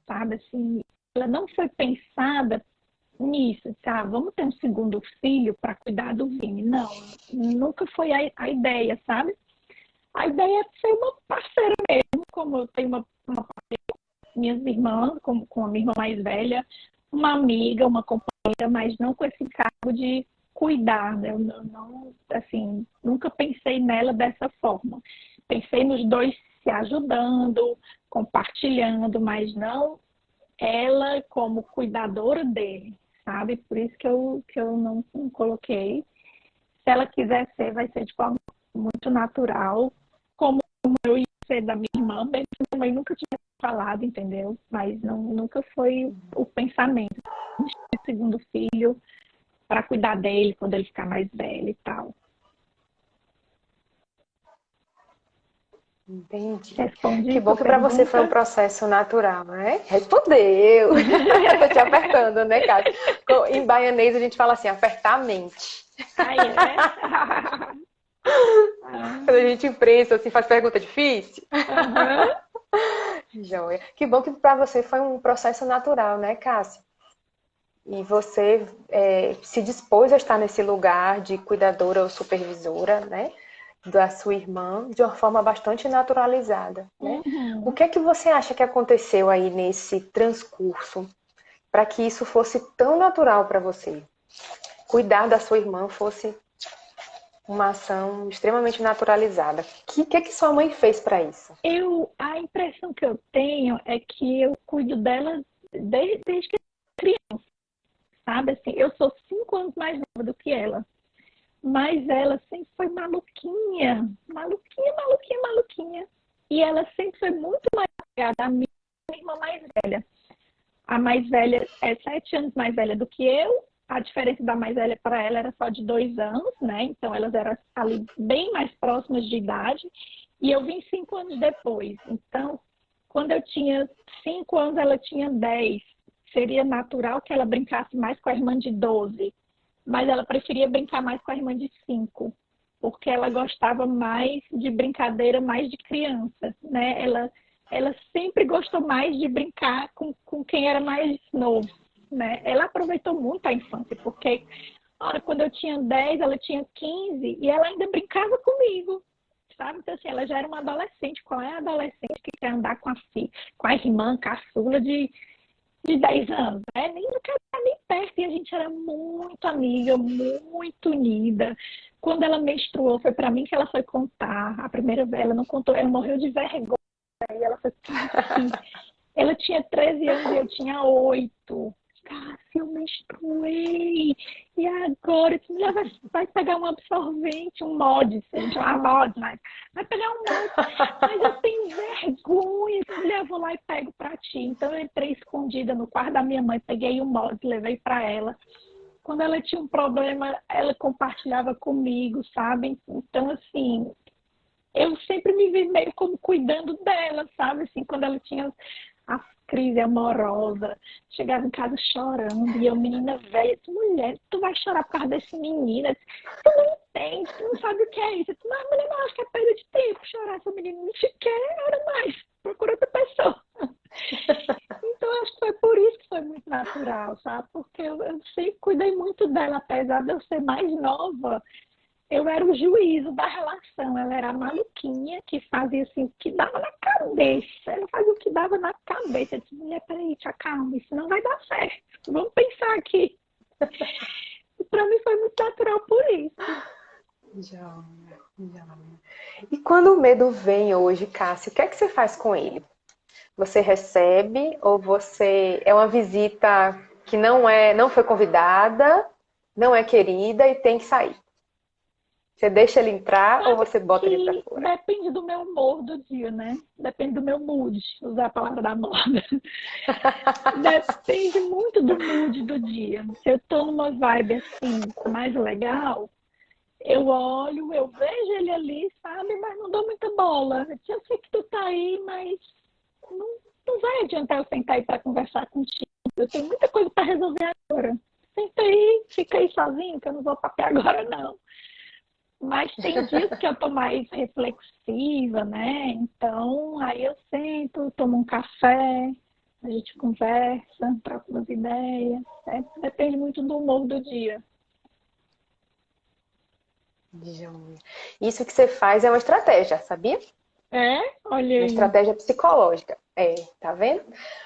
sabe, assim, ela não foi pensada nisso, tá? Vamos ter um segundo filho para cuidar do Vini. Não, nunca foi a ideia, sabe? A ideia é ser uma parceira mesmo, como eu tenho uma parceira com minhas irmãs, com a minha irmã mais velha, uma amiga, uma companheira, mas não com esse cargo de cuidar, né? Eu não, assim, nunca pensei nela dessa forma. Pensei nos dois se ajudando, compartilhando, mas não ela como cuidadora dele, sabe? Por isso que eu não coloquei. Se ela quiser ser, vai ser de forma muito natural, como eu ia ser da minha irmã, bem que minha mãe nunca tinha falado, entendeu? Mas nunca foi o pensamento de segundo filho para cuidar dele quando ele ficar mais velho e tal. Entendi. Respondi Que bom que para você foi um pergunta. processo natural, né? Respondeu! Tô te apertando, né, Cássio? Em baianês a gente fala assim, apertar a mente. Aí, é? Quando a gente pensa, assim, faz pergunta difícil. Uhum. Joia. Que bom que para você foi um processo natural, né, Cássio? E você se dispôs a estar nesse lugar de cuidadora ou supervisora, né? Da sua irmã, de uma forma bastante naturalizada, né? O Uhum. que é que você acha que aconteceu aí nesse transcurso para que isso fosse tão natural para você? Cuidar da sua irmã fosse uma ação extremamente naturalizada. O que é que sua mãe fez para isso? A impressão que eu tenho é que eu cuido dela desde que criança, sabe? Assim, eu sou 5 anos mais nova do que ela, mas ela sempre foi maluquinha, maluquinha, maluquinha, maluquinha. E ela sempre foi muito mais ligada à minha irmã mais velha. A mais velha é 7 anos mais velha do que eu. A diferença da mais velha para ela era só de 2 anos, né? Então elas eram ali bem mais próximas de idade. E eu vim 5 anos depois. Então, quando eu tinha 5 anos, ela tinha 10. Seria natural que ela brincasse mais com a irmã de 12. Mas ela preferia brincar mais com a irmã de 5. Porque ela gostava mais de brincadeira, mais de criança, né? Ela sempre gostou mais de brincar com quem era mais novo, né? Ela aproveitou muito a infância, porque quando eu tinha 10, ela tinha 15 e ela ainda brincava comigo, sabe? Então, assim, ela já era uma adolescente. Qual é a adolescente que quer andar com a irmã caçula de 10 anos, né? Nem não quero estar nem perto. E a gente era muito amiga, muito unida. Quando ela menstruou, foi para mim que ela foi contar. A primeira vez, ela não contou, ela morreu de vergonha. E ela foi assim, ela tinha 13 anos e eu tinha 8. Cássia, eu menstruei. E agora, essa mulher vai pegar um absorvente, um mod, se a gente chama mod, mas vai pegar um mod. Mas eu tenho vergonha. Essa mulher, eu vou lá e pego pra ti. Então eu entrei escondida no quarto da minha mãe, peguei o mod, levei pra ela. Quando ela tinha um problema, ela compartilhava comigo, sabe? Então, assim, eu sempre me vi meio como cuidando dela, sabe? Assim, quando ela tinha a crise amorosa, chegava em casa chorando, e eu, menina velha, mulher, tu vai chorar por causa desse menino? Tu não entende, tu não sabe o que é isso. Eu disse, mas mulher, não, acho que é perda de tempo chorar, essa menina não te quer, ora mais, procura outra pessoa. Então, acho que foi por isso que foi muito natural, sabe? Porque eu sempre cuidei muito dela, apesar de eu ser mais nova. Eu era o juízo da relação. Ela era a maluquinha que fazia assim o que dava na cabeça. Ela fazia o que dava na cabeça. Eu disse, mulher, peraí, te acalma, isso não vai dar certo. Vamos pensar aqui. Joia, joia. E quando o medo vem hoje, Cássia, o que é que você faz com ele? Você recebe ou você é uma visita que não foi convidada, não é querida e tem que sair? Você deixa ele entrar ou Sabe você bota ele para que fora? depende do meu humor do dia, né? Depende do meu mood, usar a palavra da moda. Depende muito do mood do dia. Se eu tô numa vibe assim, mais legal, eu olho, eu vejo ele ali, sabe? Mas não dou muita bola. Eu sei que tu tá aí, mas não, não vai adiantar eu sentar aí para conversar contigo. Eu tenho muita coisa para resolver agora. Senta aí, fica aí sozinho, que eu não vou papear agora, não. Mas tem dias que eu tô mais reflexiva, né? Então, aí eu sento, tomo um café, a gente conversa, troca umas ideias. Né? Depende muito do humor do dia. Joia. Isso que você faz é uma estratégia, sabia? É? Olha Uma aí. estratégia psicológica. É, tá vendo?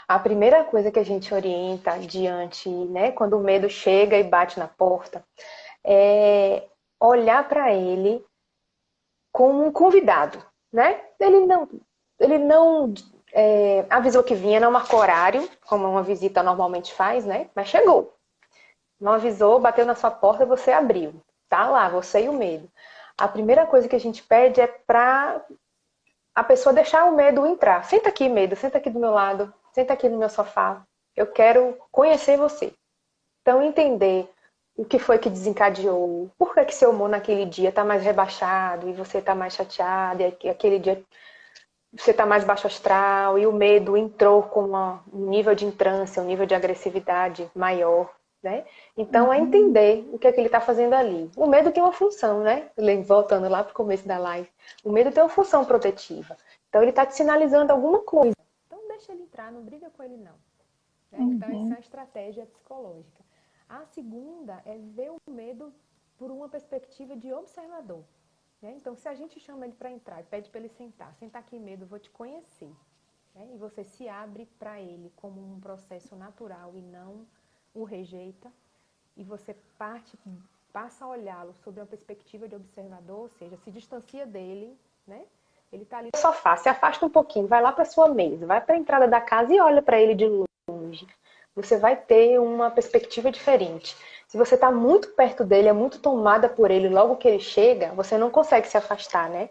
A primeira coisa que a gente orienta diante, né, quando o medo chega e bate na porta, é olhar para ele como um convidado, né? Ele não avisou que vinha, não marcou horário, como uma visita normalmente faz, né? Mas chegou. Não avisou, bateu na sua porta, você abriu. Tá lá, você e o medo. A primeira coisa que a gente pede é para a pessoa deixar o medo entrar. Senta aqui, medo, senta aqui do meu lado, senta aqui no meu sofá. Eu quero conhecer você. Então, entender o que foi que desencadeou, por que seu humor naquele dia está mais rebaixado e você está mais chateado, e aquele dia você está mais baixo astral, e o medo entrou com um nível de entrância, um nível de agressividade maior. Né? Então, é Uhum, entender o que é que ele está fazendo ali. O medo tem uma função, né? Voltando lá para o começo da live. O medo tem uma função protetiva. Então, ele está te sinalizando alguma coisa. Então, deixa ele entrar, não briga com ele, não. Né? Então, essa é uhum, a estratégia psicológica. A segunda é ver o medo por uma perspectiva de observador. Né? Então, se a gente chama ele para entrar e pede para ele sentar, senta aqui, medo, eu vou te conhecer. Né? E você se abre para ele como um processo natural e não o rejeita, e você passa a olhá-lo sob uma perspectiva de observador, ou seja, se distancia dele, né? Ele está ali no sofá, se afasta um pouquinho, vai lá para sua mesa, vai para a entrada da casa e olha para ele de longe. Você vai ter uma perspectiva diferente. Se você está muito perto dele, é muito tomada por ele, logo que ele chega, você não consegue se afastar, né?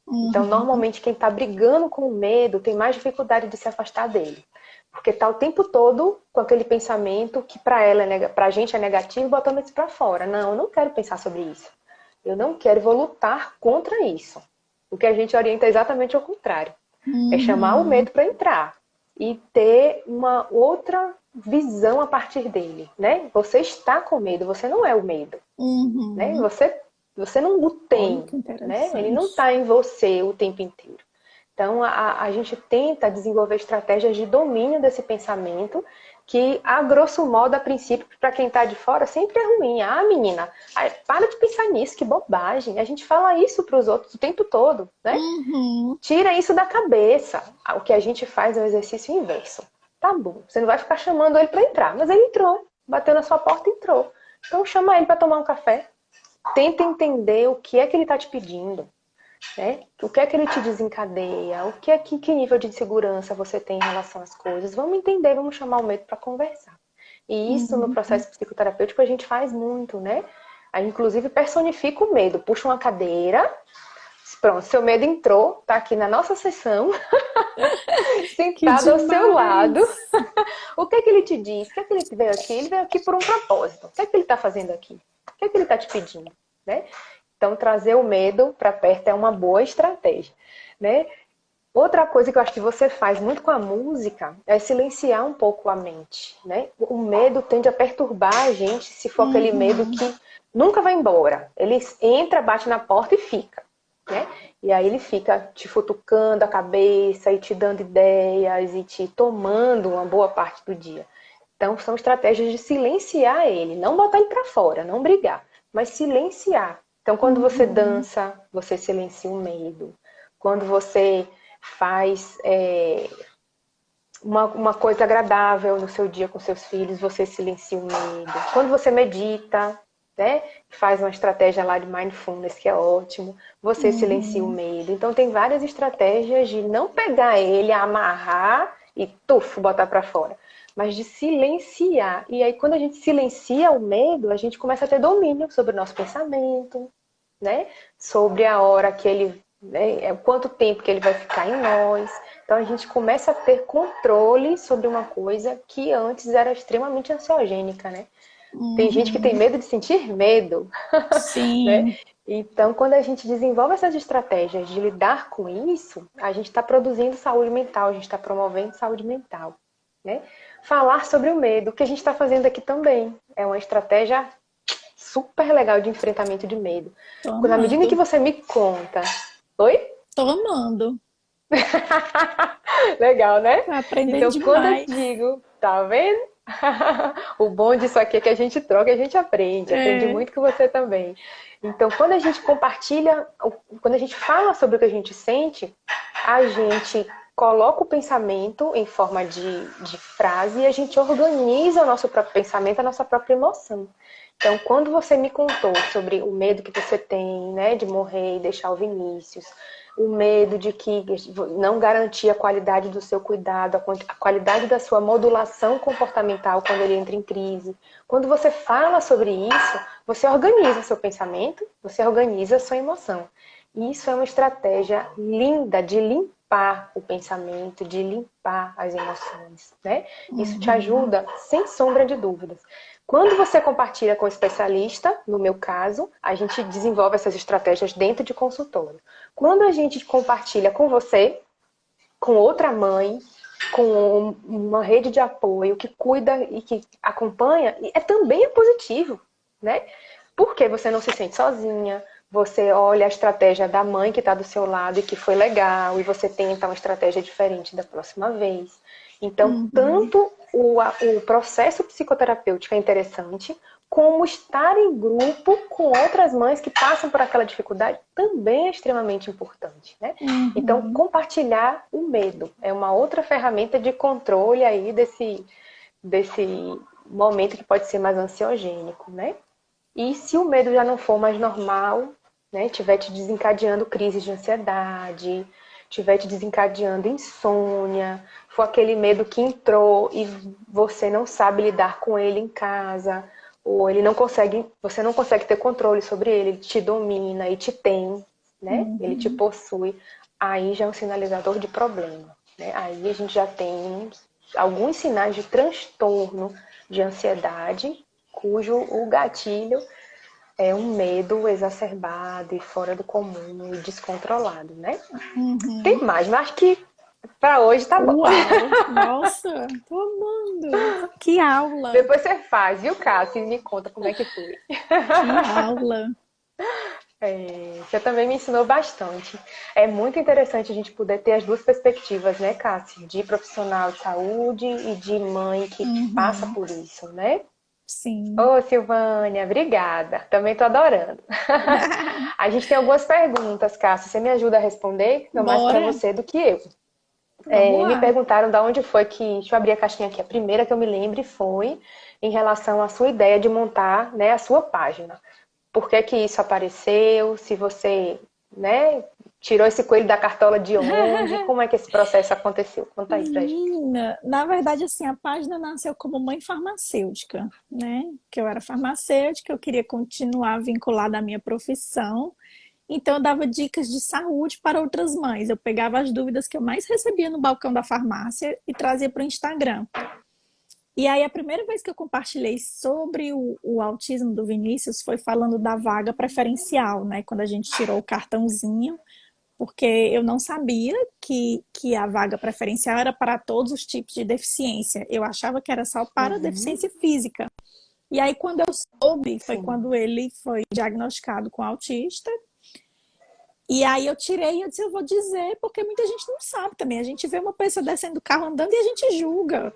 Então, uhum, normalmente, quem está brigando com o medo tem mais dificuldade de se afastar dele. Porque está o tempo todo com aquele pensamento que para a gente é negativo, botando isso para fora. Não, eu não quero pensar sobre isso. Eu não quero, vou lutar contra isso. O que a gente orienta é exatamente ao contrário. É chamar o uhum, medo para entrar e ter uma outra visão a partir dele, né? Você está com medo, você não é o medo, né? uhum. Você não o Olha tem, que né? Ele não interessante. está em você o tempo inteiro. Então, a gente tenta desenvolver estratégias de domínio desse pensamento, que, a grosso modo, a princípio, para quem está de fora, sempre é ruim. Ah, menina, para de pensar nisso, que bobagem. A gente fala isso para os outros o tempo todo, né? Uhum, Tira isso da cabeça. O que a gente faz é o exercício inverso. Tá bom, você não vai ficar chamando ele para entrar, mas ele entrou, bateu na sua porta e entrou. Então, chama ele para tomar um café. Tenta entender o que é que ele está te pedindo. Né? O que é que ele te desencadeia? Que nível de segurança você tem em relação às coisas? Vamos entender, vamos chamar o medo para conversar. E isso no uhum. processo psicoterapêutico a gente faz muito, né? A gente, inclusive, personifica o medo, puxa uma cadeira, pronto, seu medo entrou, tá aqui na nossa sessão, Que sentado ao seu lado. demais! O que é que ele te diz? O que é que ele veio aqui? Ele veio aqui por um propósito. O que é que ele está fazendo aqui? O que é que ele está te pedindo? Né? Então, trazer o medo para perto é uma boa estratégia. Né? Outra coisa que eu acho que você faz muito com a música é silenciar um pouco a mente. Né? O medo tende a perturbar a gente se for aquele medo Uhum, que nunca vai embora. Ele entra, bate na porta e fica. Né? E aí ele fica te futucando a cabeça e te dando ideias e te tomando uma boa parte do dia. Então são estratégias de silenciar ele, não botar ele para fora, não brigar, mas silenciar. Então quando você uhum, dança, você silencia o medo. Quando você faz uma coisa agradável no seu dia com seus filhos, você silencia o medo. Quando você medita, né? Faz uma estratégia lá de mindfulness, que é ótimo. Você silencia o Uhum. medo. Então, tem várias estratégias de não pegar ele, amarrar e botar para fora, mas de silenciar. E aí, quando a gente silencia o medo, a gente começa a ter domínio sobre o nosso pensamento, né? Sobre a hora que ele, né? Quanto tempo que ele vai ficar em nós. Então a gente começa a ter controle sobre uma coisa que antes era extremamente ansiogênica, né? Tem gente que tem Uhum. medo de sentir medo, né? Sim. Então, quando a gente desenvolve essas estratégias de lidar com isso, a gente está produzindo saúde mental, a gente está promovendo saúde mental, né? Falar sobre o medo, o que a gente está fazendo aqui também é uma estratégia super legal de enfrentamento de medo. Tô Na medida que amando. você me conta. Oi? Tô amando. Legal, né? Tô aprendendo Então, quando eu demais. digo, tá vendo? O bom disso aqui é que a gente troca e a gente aprende. Aprende É. muito com você também. Então, quando a gente compartilha, quando a gente fala sobre o que a gente sente, a gente coloca o pensamento em forma de frase e a gente organiza o nosso próprio pensamento, a nossa própria emoção. Então, quando você me contou sobre o medo que você tem, né, de morrer e deixar o Vinícius, o medo de que não garantir a qualidade do seu cuidado, a qualidade da sua modulação comportamental quando ele entra em crise. Quando você fala sobre isso, você organiza seu pensamento, você organiza a sua emoção. E isso é uma estratégia linda de limpar o pensamento, de limpar as emoções, né? Isso te Uhum. ajuda, sem sombra de dúvidas. Quando você compartilha com o especialista, no meu caso, a gente desenvolve essas estratégias dentro de consultório. Quando a gente compartilha com você, com outra mãe, com uma rede de apoio que cuida e que acompanha, também é positivo, né? Porque você não se sente sozinha, você olha a estratégia da mãe que está do seu lado e que foi legal, e você tenta uma estratégia diferente da próxima vez. Então, Uhum. tanto o processo psicoterapêutico é interessante, como estar em grupo com outras mães que passam por aquela dificuldade também é extremamente importante, né? Então, Uhum. compartilhar o medo é uma outra ferramenta de controle aí desse momento que pode ser mais ansiogênico, né? E se o medo já não for mais normal, né, tiver te desencadeando crises de ansiedade, tiver te desencadeando insônia, for aquele medo que entrou e você não sabe lidar com ele em casa, ou ele não consegue, você não consegue ter controle sobre ele, ele te domina e te tem, né? Ele te Uhum. possui, aí já é um sinalizador de problema, né? Aí a gente já tem alguns sinais de transtorno de ansiedade, cujo o gatilho é um medo exacerbado e fora do comum e descontrolado, né? Tem Uhum. mais, mas acho que para hoje tá bom. Uau! Nossa, tô amando! Que aula! Depois você faz, viu, Cássio? E me conta como é que foi. Que aula! Você também me ensinou bastante. É muito interessante a gente poder ter as duas perspectivas, né, Cássio? De profissional de saúde e de mãe que passa Uhum. por isso, né? Sim. Ô, Silvânia, obrigada. Também tô adorando. A gente tem algumas perguntas, Cássio. Você me ajuda a responder? Não mais para Bora? você do que eu. Vamos Me lá. perguntaram de onde foi que. Deixa eu abrir a caixinha aqui. A primeira que eu me lembre foi em relação à sua ideia de montar, né, a sua página. Por que que isso apareceu? Se você, né, tirou esse coelho da cartola de onde? Como é que esse processo aconteceu? Conta aí pra gente. Menina, na verdade, assim, a página nasceu como mãe farmacêutica, né? Que eu era farmacêutica, eu queria continuar vinculada à minha profissão. Então, eu dava dicas de saúde para outras mães. Eu pegava as dúvidas que eu mais recebia no balcão da farmácia e trazia para o Instagram. E aí, a primeira vez que eu compartilhei sobre o autismo do Vinícius foi falando da vaga preferencial, né? Quando a gente tirou o cartãozinho, porque eu não sabia que a vaga preferencial era para todos os tipos de deficiência. Eu achava que era só para Uhum, deficiência física. E aí, quando eu soube, foi sim. quando ele foi diagnosticado com autista. E aí eu tirei e eu disse, eu vou dizer, porque muita gente não sabe também. A gente vê uma pessoa descendo do carro andando e a gente julga.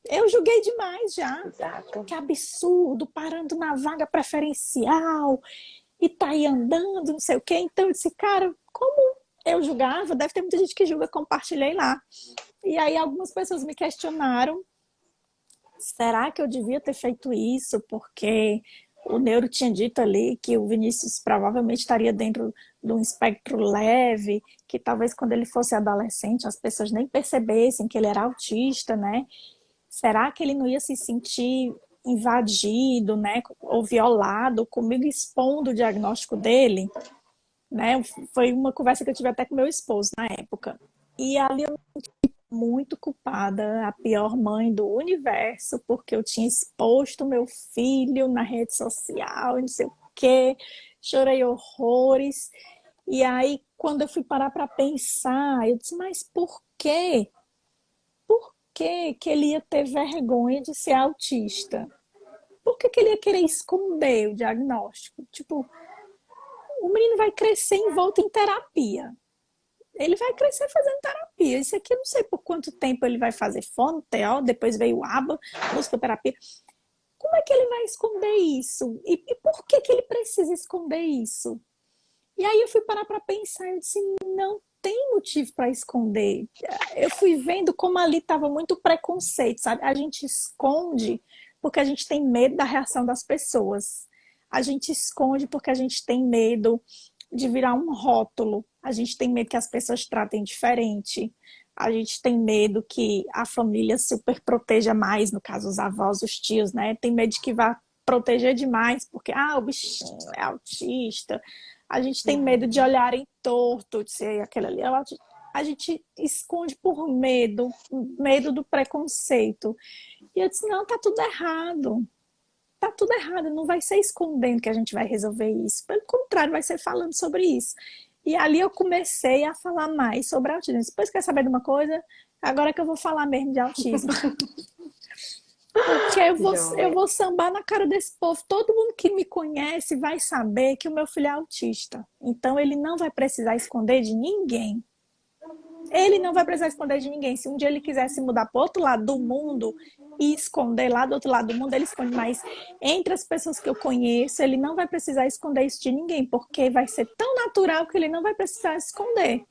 Eu julguei demais já. Exato. Que absurdo, parando na vaga preferencial e tá aí andando, não sei o quê. Então eu disse, cara, como eu julgava, deve ter muita gente que julga, compartilhei lá. E aí algumas pessoas me questionaram, será que eu devia ter feito isso? Porque o neuro tinha dito ali que o Vinícius provavelmente estaria dentro de um espectro leve, que talvez quando ele fosse adolescente as pessoas nem percebessem que ele era autista, né? Será que ele não ia se sentir invadido, né, ou violado comigo expondo o diagnóstico dele, né? Foi uma conversa que eu tive até com meu esposo na época. E ali eu muito culpada, a pior mãe do universo, porque eu tinha exposto meu filho na rede social, não sei o quê, chorei horrores. E aí, quando eu fui parar para pensar, eu disse, mas por quê? Por que ele ia ter vergonha de ser autista? Por que ele ia querer esconder o diagnóstico? Tipo, o menino vai crescer envolto em terapia. Ele vai crescer fazendo terapia. Isso aqui eu não sei por quanto tempo ele vai fazer fono, TO, depois veio ABA, musicoterapia. Como é que ele vai esconder isso? E por que ele precisa esconder isso? E aí eu fui parar para pensar, eu disse, não tem motivo para esconder. Eu fui vendo como ali estava muito preconceito, sabe? A gente esconde porque a gente tem medo da reação das pessoas. A gente esconde porque a gente tem medo de virar um rótulo. A gente tem medo que as pessoas tratem diferente. A gente tem medo que a família super proteja mais, no caso os avós, os tios, né? Tem medo de que vá proteger demais, porque o bichinho é autista. A gente tem medo de olharem torto, de ser aquele ali. A gente esconde por medo, medo do preconceito. E eu disse, não, tá tudo errado. Tá tudo errado, não vai ser escondendo que a gente vai resolver isso. Pelo contrário, vai ser falando sobre isso. E ali eu comecei a falar mais sobre autismo. Depois quer saber de uma coisa? Agora que eu vou falar mesmo de autismo. Porque eu vou sambar na cara desse povo. Todo mundo que me conhece vai saber que o meu filho é autista. Então ele não vai precisar esconder de ninguém. Ele não vai precisar esconder de ninguém. Se um dia ele quiser se mudar para o outro lado do mundo e esconder lá do outro lado do mundo, ele esconde. Mas entre as pessoas que eu conheço, ele não vai precisar esconder isso de ninguém, porque vai ser tão natural que ele não vai precisar esconder.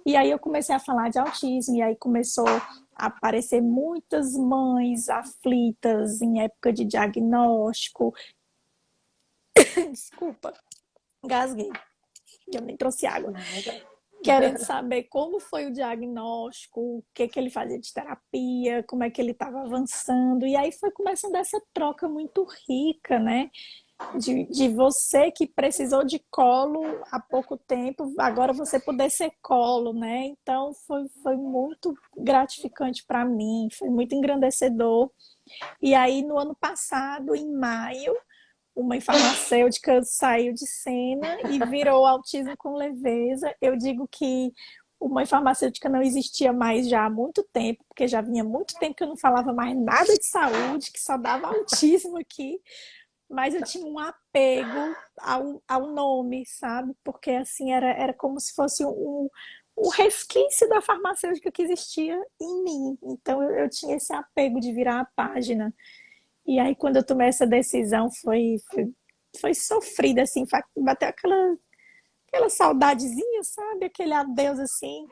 E aí eu comecei a falar de autismo, e aí começou a aparecer muitas mães aflitas em época de diagnóstico. Desculpa, engasguei. Eu nem trouxe água. Querendo saber como foi o diagnóstico, o que ele fazia de terapia, como é que ele estava avançando. E aí foi começando essa troca muito rica, né? De você que precisou de colo há pouco tempo, agora você poder ser colo, né? Então foi muito gratificante para mim, foi muito engrandecedor. E aí no ano passado, em maio, uma farmacêutica saiu de cena e virou autismo com leveza. Eu digo que uma farmacêutica não existia mais já há muito tempo, porque já vinha muito tempo que eu não falava mais nada de saúde, que só dava autismo aqui. Mas eu tinha um apego ao nome, sabe? Porque assim era como se fosse um resquício da farmacêutica que existia em mim. Então eu tinha esse apego de virar a página. E aí, quando eu tomei essa decisão, foi sofrida, assim, bateu aquela saudadezinha, sabe? Aquele adeus, assim.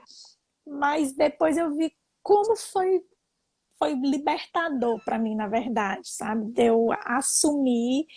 Mas depois eu vi como foi libertador para mim, na verdade, sabe? De eu assumir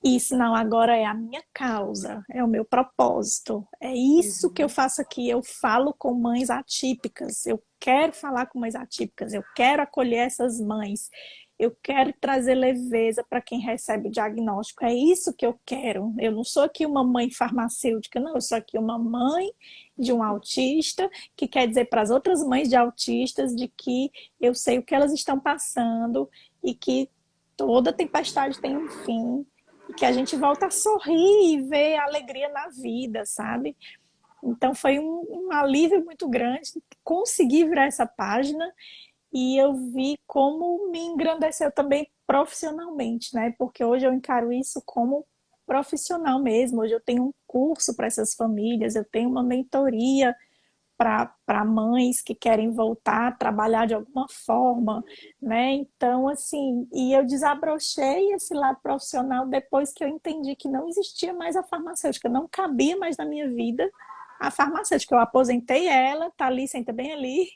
isso, não, agora é a minha causa, é o meu propósito. É isso que eu faço aqui. Eu falo com mães atípicas. Eu quero falar com mães atípicas. Eu quero acolher essas mães. Eu quero trazer leveza para quem recebe o diagnóstico. É isso que eu quero. Eu não sou aqui uma mãe farmacêutica, não. Eu sou aqui uma mãe de um autista que quer dizer para as outras mães de autistas de que eu sei o que elas estão passando e que toda tempestade tem um fim e que a gente volta a sorrir e ver a alegria na vida, sabe? Então foi um alívio muito grande conseguir virar essa página e eu vi como me engrandeceu também profissionalmente, né? Porque hoje eu encaro isso como profissional mesmo. Hoje eu tenho um curso para essas famílias, eu tenho uma mentoria para mães que querem voltar a trabalhar de alguma forma, né? Então, assim, e eu desabrochei esse lado profissional depois que eu entendi que não existia mais a farmacêutica, não cabia mais na minha vida a farmacêutica. Eu aposentei ela, tá ali, senta bem ali,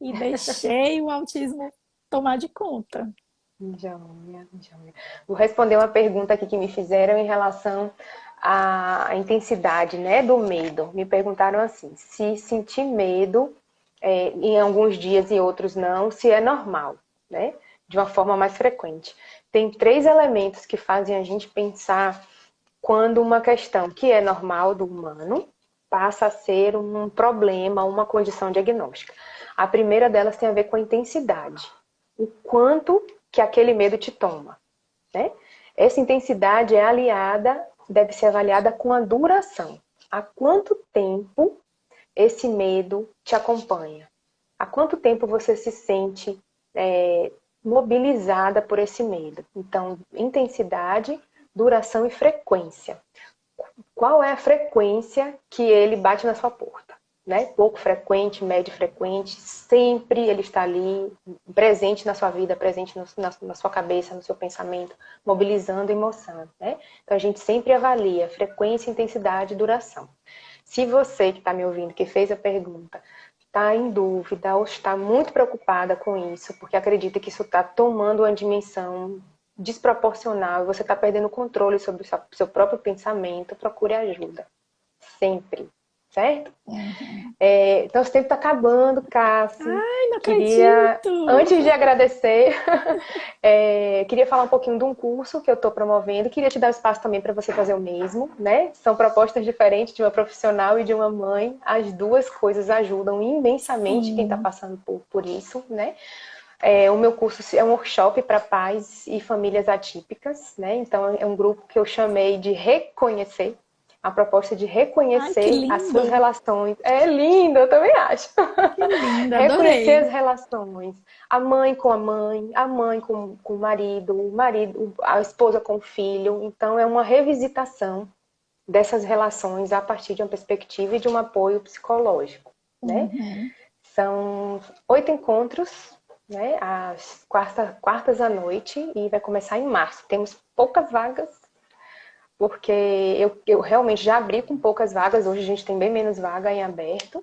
e deixei o autismo tomar de conta. Joia, joia. Vou responder uma pergunta aqui que me fizeram em relação à intensidade, né, do medo. Me perguntaram assim, se sentir medo em alguns dias e outros não, se é normal, né, de uma forma mais frequente. Tem 3 elementos que fazem a gente pensar quando uma questão que é normal do humano passa a ser um problema, uma condição diagnóstica. A primeira delas tem a ver com a intensidade. O quanto que aquele medo te toma, né? Essa intensidade é aliada, deve ser avaliada com a duração. Há quanto tempo esse medo te acompanha? Há quanto tempo você se sente mobilizada por esse medo? Então, intensidade, duração e frequência. Qual é a frequência que ele bate na sua porta? Né? Pouco frequente, médio frequente, sempre ele está ali, presente na sua vida, presente na sua cabeça, no seu pensamento, mobilizando emoção. Né? Então a gente sempre avalia frequência, intensidade e duração. Se você que está me ouvindo, que fez a pergunta, está em dúvida ou está muito preocupada com isso, porque acredita que isso está tomando uma dimensão desproporcional e você está perdendo o controle sobre o seu próprio pensamento, procure ajuda. Sempre. Certo? Uhum. Então, esse tempo está acabando, Cassi. Ai, não Queria, acredito! antes de agradecer, queria falar um pouquinho de um curso que eu estou promovendo. Queria te dar espaço também para você fazer o mesmo, né? São propostas diferentes de uma profissional e de uma mãe. As duas coisas ajudam imensamente quem está passando por isso, né? O meu curso é um workshop para pais e famílias atípicas, né? Então, é um grupo que eu chamei de Reconhecer. A proposta de Ai, que reconhecer as suas lindo! relações. É lindo, eu também acho. Que lindo, Reconhecer adorei! as relações. A mãe com a mãe com o marido, a esposa com o filho. Então, é uma revisitação dessas relações a partir de uma perspectiva e de um apoio psicológico, né? Uhum. São 8 encontros, né? Às quartas à noite e vai começar em março. Temos poucas vagas, porque eu realmente já abri com poucas vagas, hoje a gente tem bem menos vaga em aberto,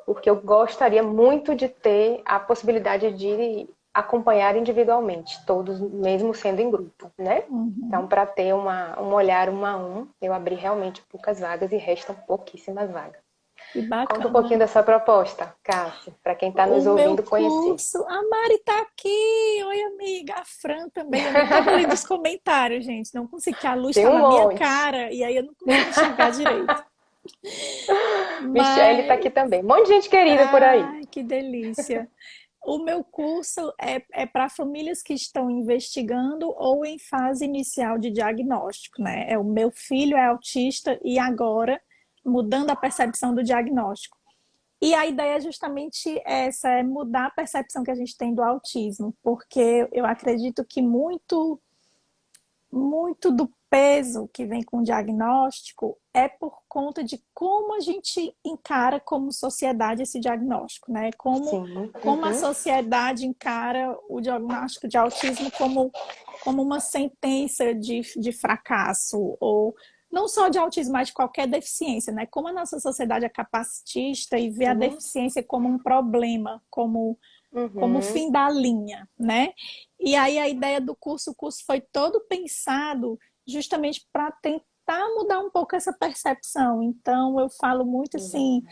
porque eu gostaria muito de ter a possibilidade de acompanhar individualmente, todos, mesmo sendo em grupo, né? Uhum. Então, para ter um olhar 1 a 1, eu abri realmente poucas vagas e restam pouquíssimas vagas. Que Conta um bacana! pouquinho dessa proposta, Cássia, para quem está O nos meu ouvindo conhecer. curso, a Mari tá aqui. Oi, amiga. A Fran também. Eu nem tava lendo os comentários, gente. Não consegui, que a luz Tem está um na minha monte. cara e aí eu não consigo enxergar direito. Michelle está aqui Mas, também. Um monte de gente querida por aí. ai, que delícia. O meu curso é para famílias que estão investigando ou em fase inicial de diagnóstico, né? O meu filho é autista e agora mudando a percepção do diagnóstico. E a ideia é justamente essa, é mudar a percepção que a gente tem do autismo, porque eu acredito que muito do peso que vem com o diagnóstico é por conta de como a gente encara como sociedade esse diagnóstico, né? Sim. Como a Uhum. sociedade encara o diagnóstico de autismo como uma sentença de fracasso, ou não só de autismo, mas de qualquer deficiência, né? Como a nossa sociedade é capacitista e vê a Sim. deficiência como um problema, como o Uhum. fim da linha, né? E aí a ideia do curso, o curso foi todo pensado justamente para tentar mudar um pouco essa percepção. Então eu falo muito assim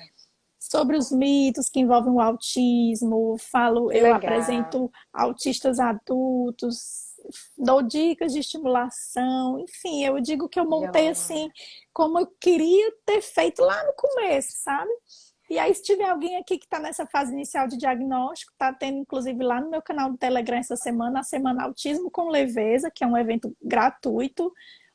sobre os mitos que envolvem o autismo, Que eu legal. apresento autistas adultos, dou dicas de estimulação, enfim, eu digo que eu montei Joia. assim como eu queria ter feito lá no começo, sabe? E aí, se tiver alguém aqui que está nessa fase inicial de diagnóstico, está tendo, inclusive, lá no meu canal do Telegram essa semana, a Semana Autismo com Leveza, que é um evento gratuito,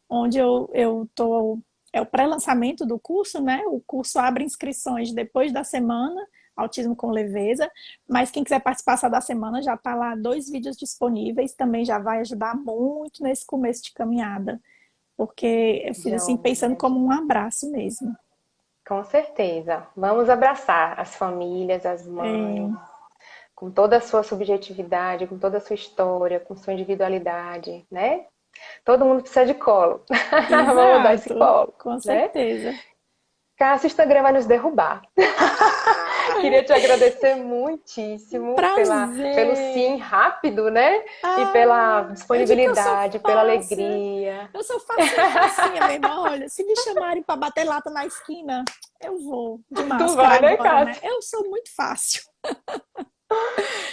onde eu tô. É o pré-lançamento do curso, né? O curso abre inscrições depois da semana, Autismo com Leveza. Mas quem quiser participar só da semana, já está lá 2 vídeos disponíveis, também já vai ajudar muito nesse começo de caminhada. Porque eu fiz assim, pensando Joia. como um abraço mesmo. Com certeza. Vamos abraçar as famílias, as mães, É, com toda a sua subjetividade, com toda a sua história, com sua individualidade, né? Todo mundo precisa de colo. Vamos dar esse exato, colo, com né? certeza. Cássio, o Instagram vai nos derrubar. Queria te agradecer muitíssimo pelo Prazer. sim rápido, né? E pela Eu digo que eu sou disponibilidade, pela fácil. alegria. Eu sou facinha, facinha mesmo. Olha, se me chamarem para bater lata na esquina, eu vou de Tu máscara vai, né, agora, né? Cássio? Eu sou muito fácil.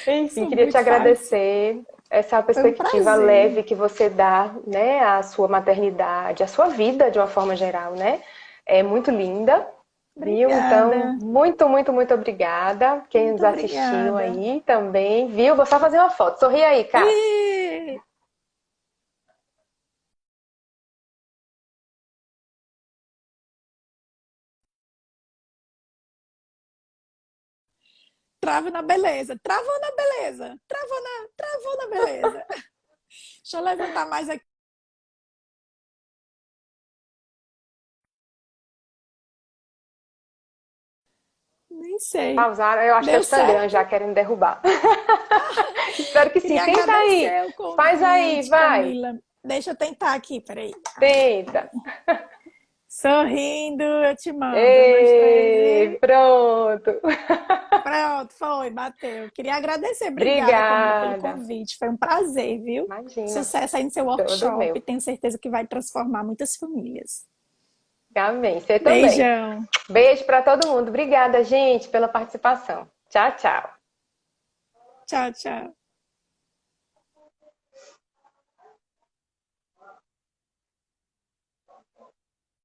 Enfim, Sou queria te muito fácil. agradecer essa Foi um perspectiva prazer. leve que você dá, né, à sua maternidade, à sua vida de uma forma geral, né? É muito linda, viu? Então, Obrigada. muito, muito, muito obrigada. Quem Muito nos assistiu obrigada. aí também, viu? Vou só fazer uma foto. Sorri aí, Cássio. E trave na beleza. Travou na beleza. Travou na beleza. Deixa eu levantar mais aqui. Nem sei. Pausaram, eu acho que é o Deu Instagram certo? já querendo derrubar. Espero que sim. Queria Tenta aí. agradecer o Faz aí, convite, vai. Camila. Deixa eu tentar aqui, peraí. Tenta. Sorrindo, eu te mando. Um, dois, três Ei, e. pronto. Pronto, foi, bateu. Queria agradecer. Obrigada, Camila, pelo Obrigada. convite. Foi um prazer, viu? Imagina, Sucesso aí no seu todo workshop. meu. Tenho certeza que vai transformar muitas famílias. Amém. Você também. Beijão. Beijo para todo mundo. Obrigada, gente, pela participação. Tchau, tchau. Tchau, tchau.